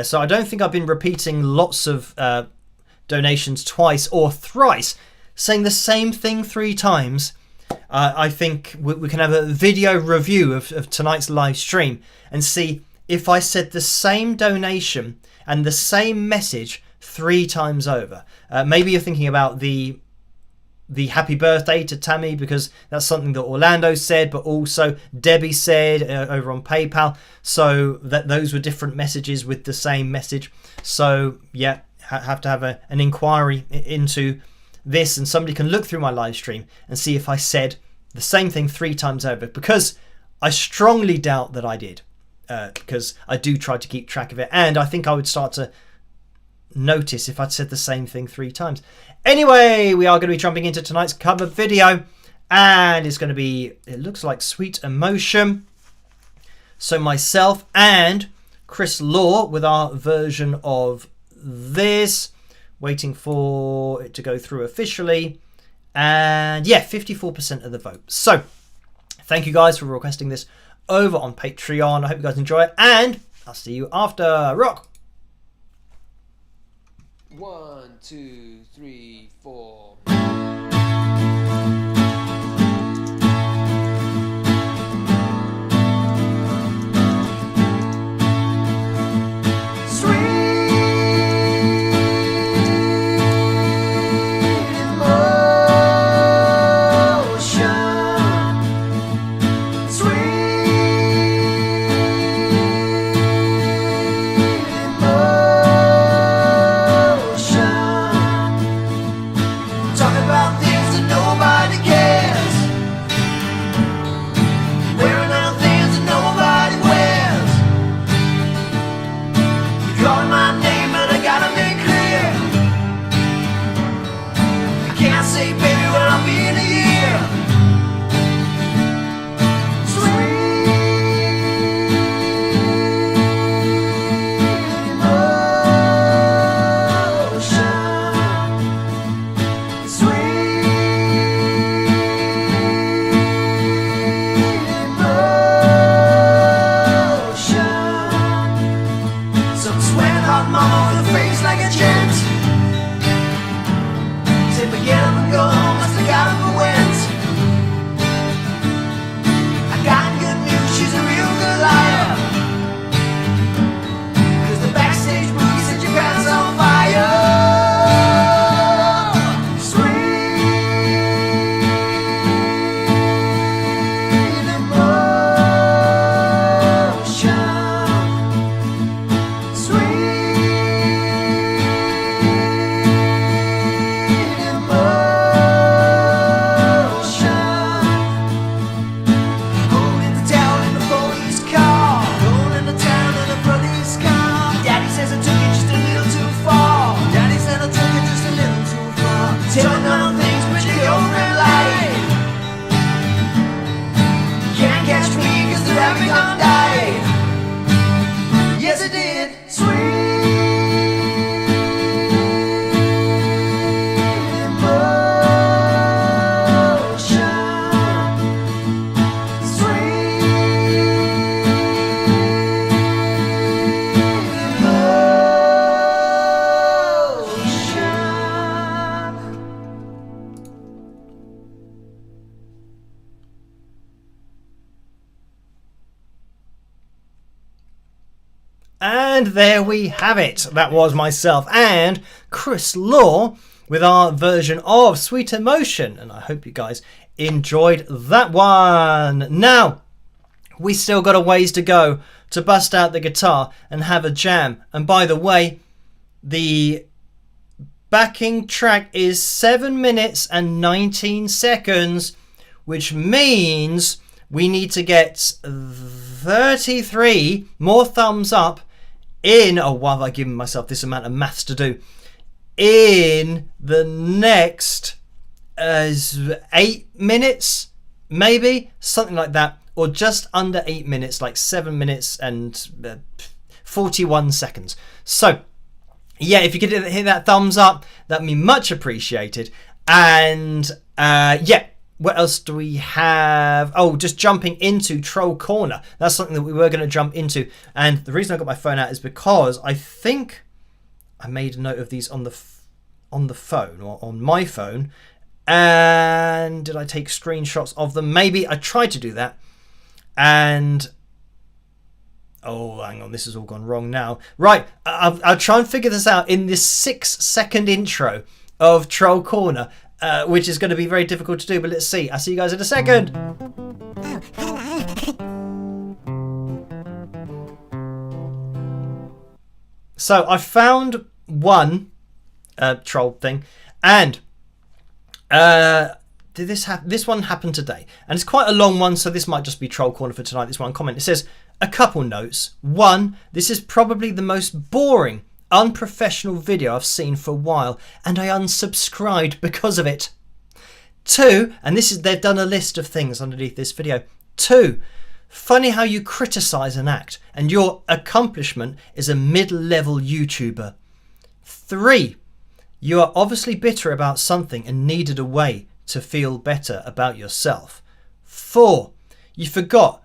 Speaker 1: so I don't think I've been repeating lots of donations twice or thrice. Saying the same thing 3 times. I think we can have a video review of tonight's live stream and see if I said the same donation and the same message 3 times over. Maybe you're thinking about the the happy birthday to Tammy, because that's something that Orlando said, but also Debbie said over on PayPal. So that those were different messages with the same message. So yeah, have to have an inquiry into this, and somebody can look through my live stream and see if I said the same thing 3 times over, because I strongly doubt that I did, because I do try to keep track of it, and I think I would start to notice if I'd said the same thing 3 times. Anyway, we are going to be jumping into tonight's cover video, and it's going to be, it looks like Sweet Emotion. So myself and Chris Law with our version of this, waiting for it to go through officially, and yeah, 54% of the vote. So thank you guys for requesting this over on Patreon. I hope you guys enjoy it, and I'll see you after. Rock!
Speaker 2: 1, 2, 3, 4.
Speaker 1: And there we have it. That was myself and Chris Law with our version of Sweet Emotion. And I hope you guys enjoyed that one. Now, we still got a ways to go to bust out the guitar and have a jam. And by the way, the backing track is 7 minutes and 19 seconds, which means we need to get 33 more thumbs up in, oh wow, I've given myself this amount of maths to do, in the next 8 minutes, maybe, something like that, or just under 8 minutes, like 7 minutes and 41 seconds. So yeah, if you could hit that thumbs up, that'd be much appreciated. And yeah, what else do we have? Oh, just jumping into Troll Corner. That's something that we were going to jump into. And the reason I got my phone out is because I think I made a note of these on the phone, or on my phone. And did I take screenshots of them? Maybe I tried to do that. And oh, hang on, this has all gone wrong now. Right, I'll try and figure this out in this 6-second intro of Troll Corner. which is going to be very difficult to do, but let's see. I'll see you guys in a second. So I found one troll thing, and did this one happened today, and it's quite a long one, so this might just be troll corner for tonight. This one comment, it says a couple notes. One, this is probably the most boring, unprofessional video I've seen for a while, and I unsubscribed because of it. Two, and they've done a list of things underneath this video. Two, funny how you criticize an act and your accomplishment is a mid-level YouTuber. Three, you are obviously bitter about something and needed a way to feel better about yourself. Four, you forget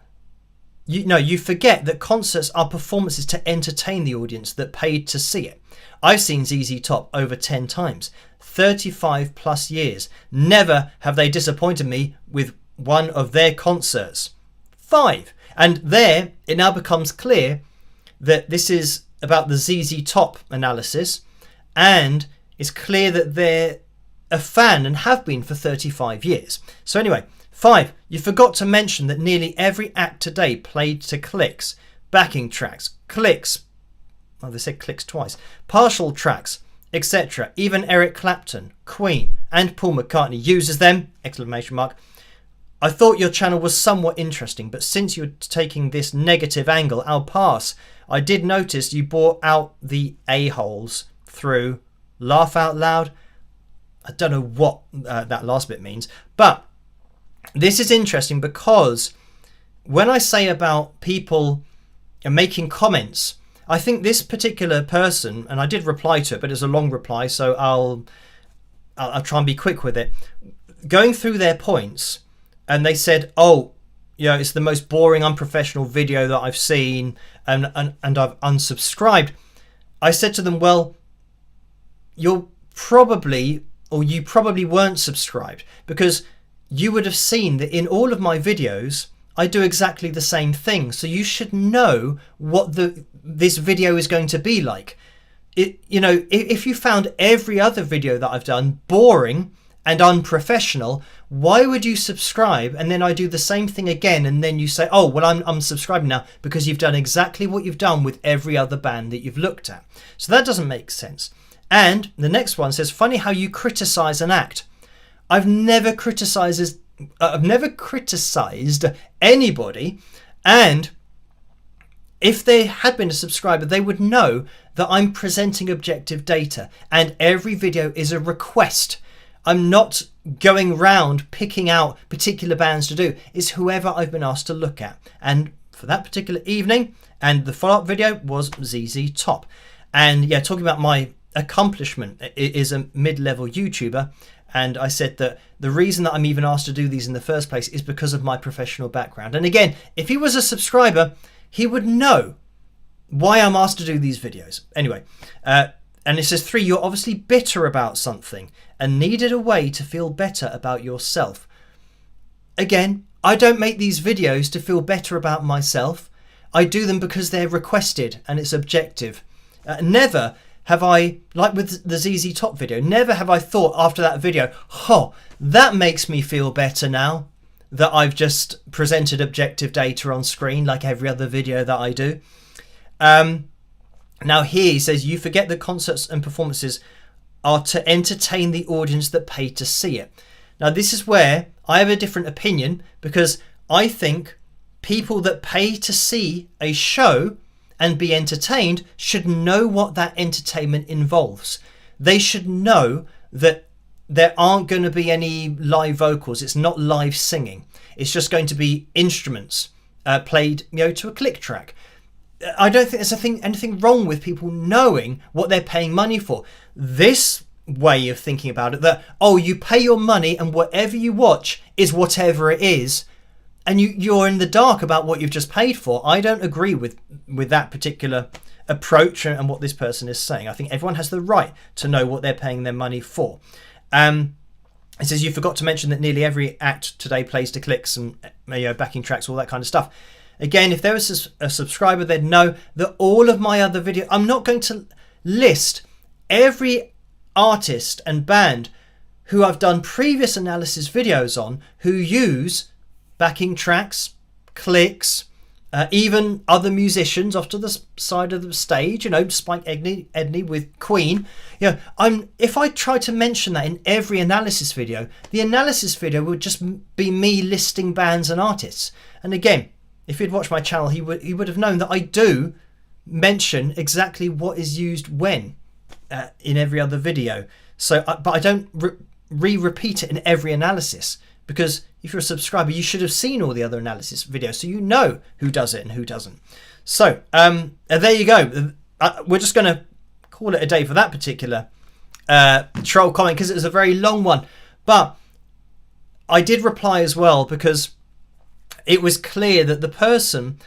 Speaker 1: that concerts are performances to entertain the audience that paid to see it. I've seen ZZ Top over 10 times, 35 plus years. Never have they disappointed me with one of their concerts. 5, and there it now becomes clear that this is about the ZZ Top analysis, and it's clear that they're a fan and have been for 35 years. So anyway, 5, you forgot to mention that nearly every act today played to clicks, backing tracks, clicks, oh they said clicks twice, partial tracks, etc. Even Eric Clapton, Queen and Paul McCartney uses them, exclamation mark. I thought your channel was somewhat interesting, but since you're taking this negative angle, I'll pass. I did notice you brought out the a-holes through laugh out loud. I don't know what that last bit means, but this is interesting because when I say about people making comments, I think this particular person, and I did reply to it, but it's a long reply, so I'll try and be quick with it. Going through their points, and they said, oh, you know, it's the most boring, unprofessional video that I've seen, and I've unsubscribed. I said to them, well, you probably weren't subscribed, because you would have seen that in all of my videos I do exactly the same thing, so you should know what this video is going to be like. If you found every other video that I've done boring and unprofessional, why would you subscribe? And then I do the same thing again, and then you say, oh well, I'm subscribing now, because you've done exactly what you've done with every other band that you've looked at. So that doesn't make sense. And the next one says, funny how you criticize an act. I've never criticized anybody, and if they had been a subscriber, they would know that I'm presenting objective data, and every video is a request. I'm not going round picking out particular bands to do. It's whoever I've been asked to look at. And for that particular evening, and the follow-up video was ZZ Top. And yeah, talking about my accomplishment is a mid-level YouTuber, and I said that the reason that I'm even asked to do these in the first place is because of my professional background. And again, if he was a subscriber, he would know why I'm asked to do these videos. Anyway, and it says 3, you're obviously bitter about something and needed a way to feel better about yourself. Again, I don't make these videos to feel better about myself. I do them because they're requested and it's objective. Never have I, like with the ZZ Top video, never have I thought after that video, oh, that makes me feel better now that I've just presented objective data on screen like every other video that I do. Now here he says, you forget that concerts and performances are to entertain the audience that paid to see it. Now this is where I have a different opinion, because I think people that pay to see a show and be entertained should know what that entertainment involves. They should know that there aren't going to be any live vocals. It's not live singing. It's just going to be instruments played, to a click track. I don't think there's anything wrong with people knowing what they're paying money for. This way of thinking about it, that, oh, you pay your money and whatever you watch is whatever it is, and you're in the dark about what you've just paid for. I don't agree with that particular approach and what this person is saying. I think everyone has the right to know what they're paying their money for. It says, you forgot to mention that nearly every act today plays to clicks and backing tracks, all that kind of stuff. Again, if there was a subscriber, they'd know that all of my other videos, I'm not going to list every artist and band who I've done previous analysis videos on who use backing tracks, clicks, even other musicians off to the side of the stage, you know, Spike Edney with Queen. You know, if I try to mention that in every analysis video, the analysis video would just be me listing bands and artists. And again, if he'd watched my channel, he would have known that I do mention exactly what is used when in every other video. So, but I don't repeat it in every analysis, because if you're a subscriber, you should have seen all the other analysis videos, so you know who does it and who doesn't. So there you go. We're just going to call it a day for that particular troll comment, because it was a very long one. But I did reply as well, because it was clear that the person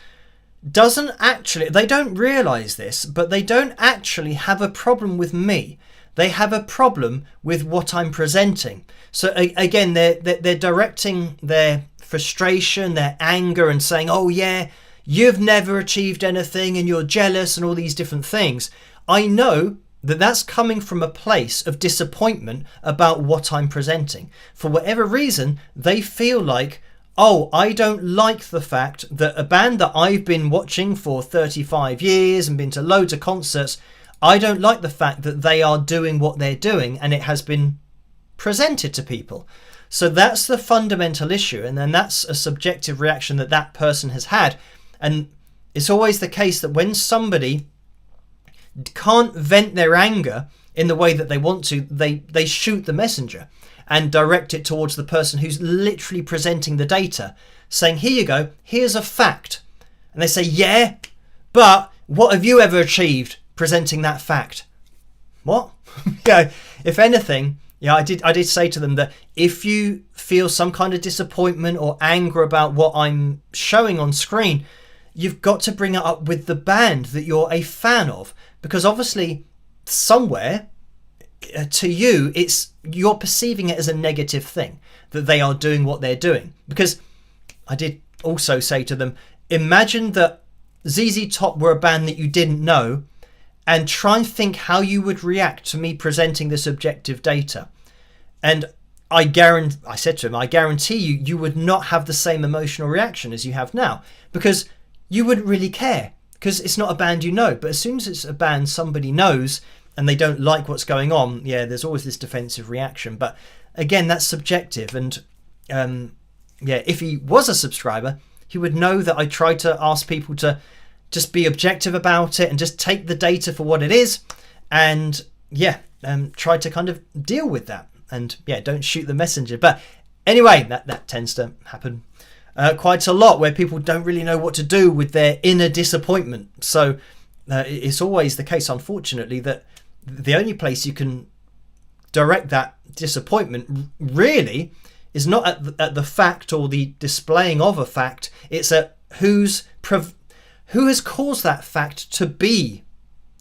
Speaker 1: doesn't actually, they don't realise this, but they don't actually have a problem with me. They have a problem with what I'm presenting. So again, they're directing their frustration, their anger, and saying, oh yeah, you've never achieved anything and you're jealous and all these different things. I know that that's coming from a place of disappointment about what I'm presenting. For whatever reason, they feel like, oh, I don't like the fact that a band that I've been watching for 35 years and been to loads of concerts, I don't like the fact that they are doing what they're doing and it has been presented to people. So that's the fundamental issue, and then that's a subjective reaction that that person has had. And it's always the case that when somebody can't vent their anger in the way that they want to, they shoot the messenger and direct it towards the person who's literally presenting the data, saying, here you go, here's a fact. And they say, yeah, but what have you ever achieved presenting that fact? What? Yeah, if anything, yeah, I did say to them that if you feel some kind of disappointment or anger about what I'm showing on screen, you've got to bring it up with the band that you're a fan of, because obviously somewhere to you you're perceiving it as a negative thing that they are doing what they're doing. Because I did also say to them, imagine that ZZ Top were a band that you didn't know, and try and think how you would react to me presenting this objective data. And I said to him, I guarantee you would not have the same emotional reaction as you have now, because you wouldn't really care, because it's not a band you know. But as soon as it's a band somebody knows and they don't like what's going on, yeah, there's always this defensive reaction. But again, that's subjective. And yeah, if he was a subscriber, he would know that I try to ask people to just be objective about it and just take the data for what it is, and yeah, try to kind of deal with that, and yeah, don't shoot the messenger. But anyway, that tends to happen quite a lot, where people don't really know what to do with their inner disappointment. So it's always the case, unfortunately, that the only place you can direct that disappointment really is not at the fact or the displaying of a fact. It's at who has caused that fact to be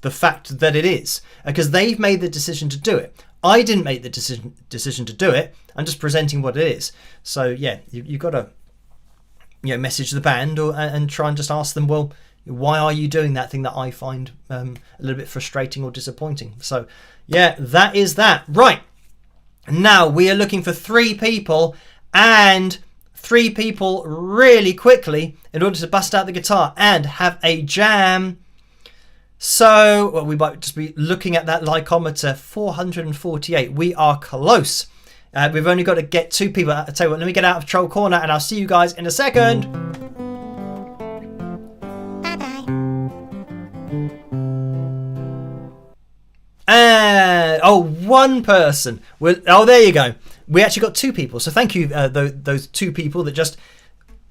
Speaker 1: the fact that it is, because they've made the decision to do it. I didn't make the decision to do it. I'm just presenting what it is. So yeah, you've got to message the band and try and just ask them, well, why are you doing that thing that I find a little bit frustrating or disappointing? So yeah, that is that. Right, now we are looking for 3 people, and 3 people really quickly in order to bust out the guitar and have a jam. So well, we might just be looking at that lycometer, 448. We are close. We've only got to get 2 people. I'll tell you what, let me get out of Troll Corner and I'll see you guys in a second. Oh, 1 person. Oh, there you go. We actually got 2 people. So thank you, those 2 people that just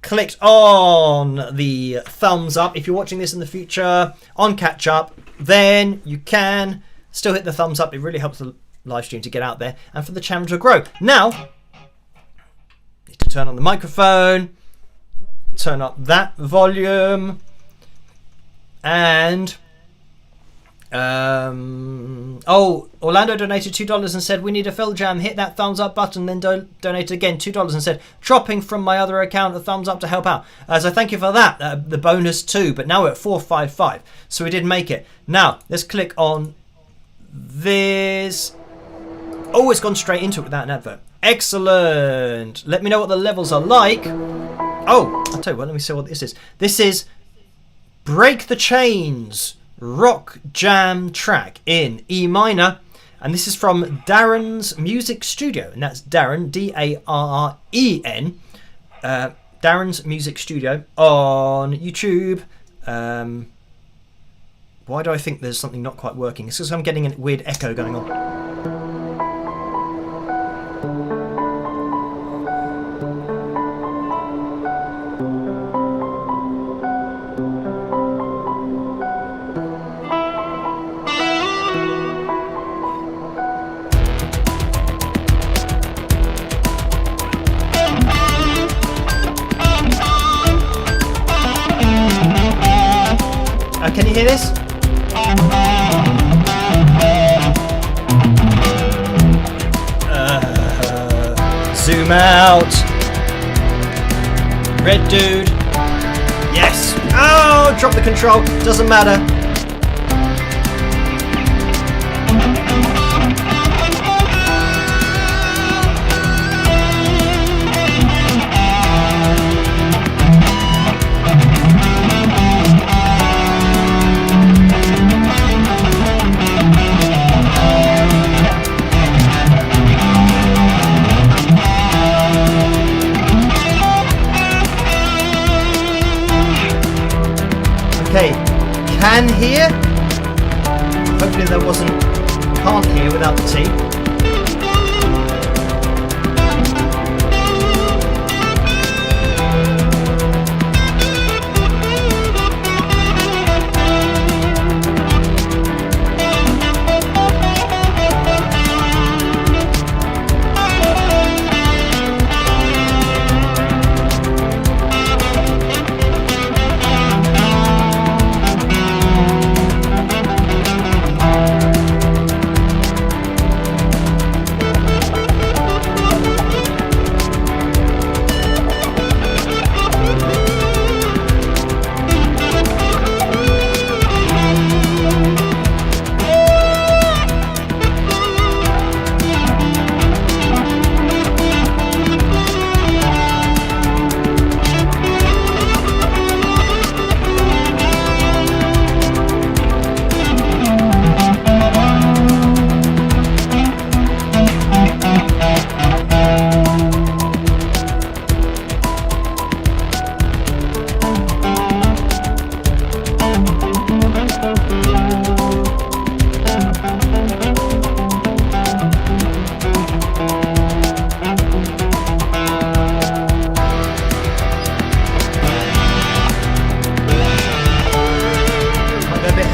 Speaker 1: clicked on the thumbs up. If you're watching this in the future on catch up, then you can still hit the thumbs up. It really helps the live stream to get out there and for the channel to grow. Now, need to turn on the microphone, turn up that volume, and Orlando donated $2 and said, we need a fill jam. Hit that thumbs up button, then donate again $2 and said, dropping from my other account a thumbs up to help out. So thank you for that, the bonus too. But now we're at 455, so we did make it. Now let's click on this. Oh, it's gone straight into it without an advert. Excellent. Let me know what the levels are like. Oh, I'll tell you what, let me see what this is. This is Break the Chains rock jam track in E minor. And this is from Darren's Music Studio. And that's Darren, D-A-R-R-E-N. Darren's Music Studio on YouTube. Why do I think there's something not quite working? It's because I'm getting a weird echo going on. Can you hear this? Zoom out. Red dude. Yes. Oh, drop the control. Doesn't matter. Okay, can hear. Hopefully there wasn't can't hear without the T.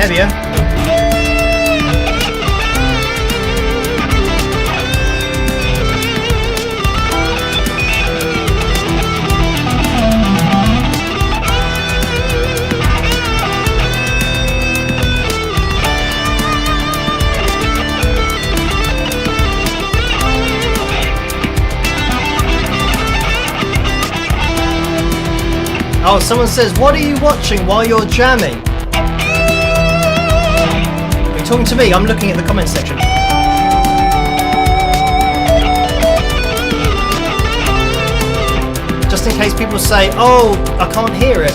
Speaker 1: Heavier. Oh, someone says, what are you watching while you're jamming? Talking to me, I'm looking at the comments section. Just in case people say, oh, I can't hear it.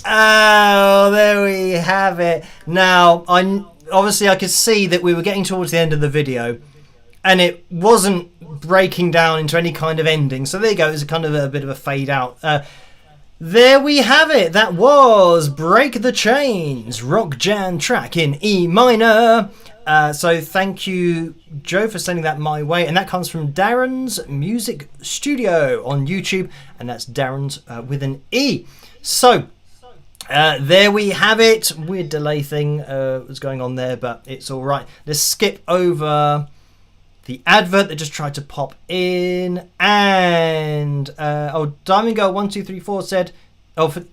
Speaker 1: Oh, there we have it. Now, obviously I could see that we were getting towards the end of the video, and it wasn't breaking down into any kind of ending. So there you go. It was kind of a bit of a fade out. There we have it. That was Break the Chains, rock jam track in E minor. So thank you, Joe, for sending that my way. And that comes from Darren's Music Studio on YouTube. And that's Darren's with an E. So there we have it. Weird delay thing was going on there, but it's all right. Let's skip over the advert that just tried to pop in. And Diamond Girl 1234 said,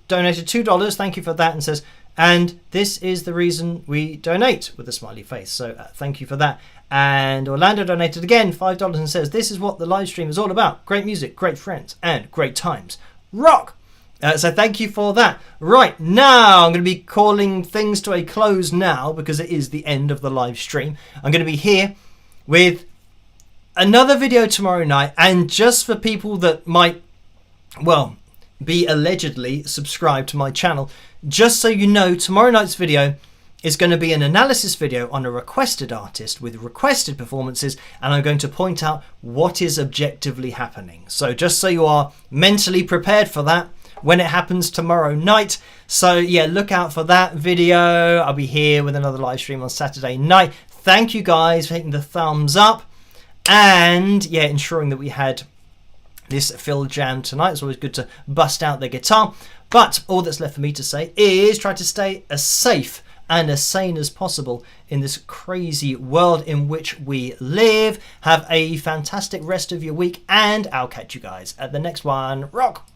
Speaker 1: donated $2. Thank you for that. And says, and this is the reason we donate, with a smiley face. So thank you for that. And Orlando donated again $5 and says, this is what the live stream is all about. Great music, great friends, and great times. Rock! So thank you for that. Right, now I'm going to be calling things to a close now because it is the end of the live stream. I'm going to be here with another video tomorrow night. And just for people that might, well, be allegedly subscribed to my channel, just so you know, tomorrow night's video is going to be an analysis video on a requested artist with requested performances, and I'm going to point out what is objectively happening. So just so you are mentally prepared for that when it happens tomorrow night. So yeah, look out for that video. I'll be here with another live stream on Saturday night. Thank you guys for hitting the thumbs up and yeah, ensuring that we had this fill jam tonight. It's always good to bust out the guitar. But all that's left for me to say is try to stay as safe and as sane as possible in this crazy world in which we live. Have a fantastic rest of your week, and I'll catch you guys at the next one. Rock!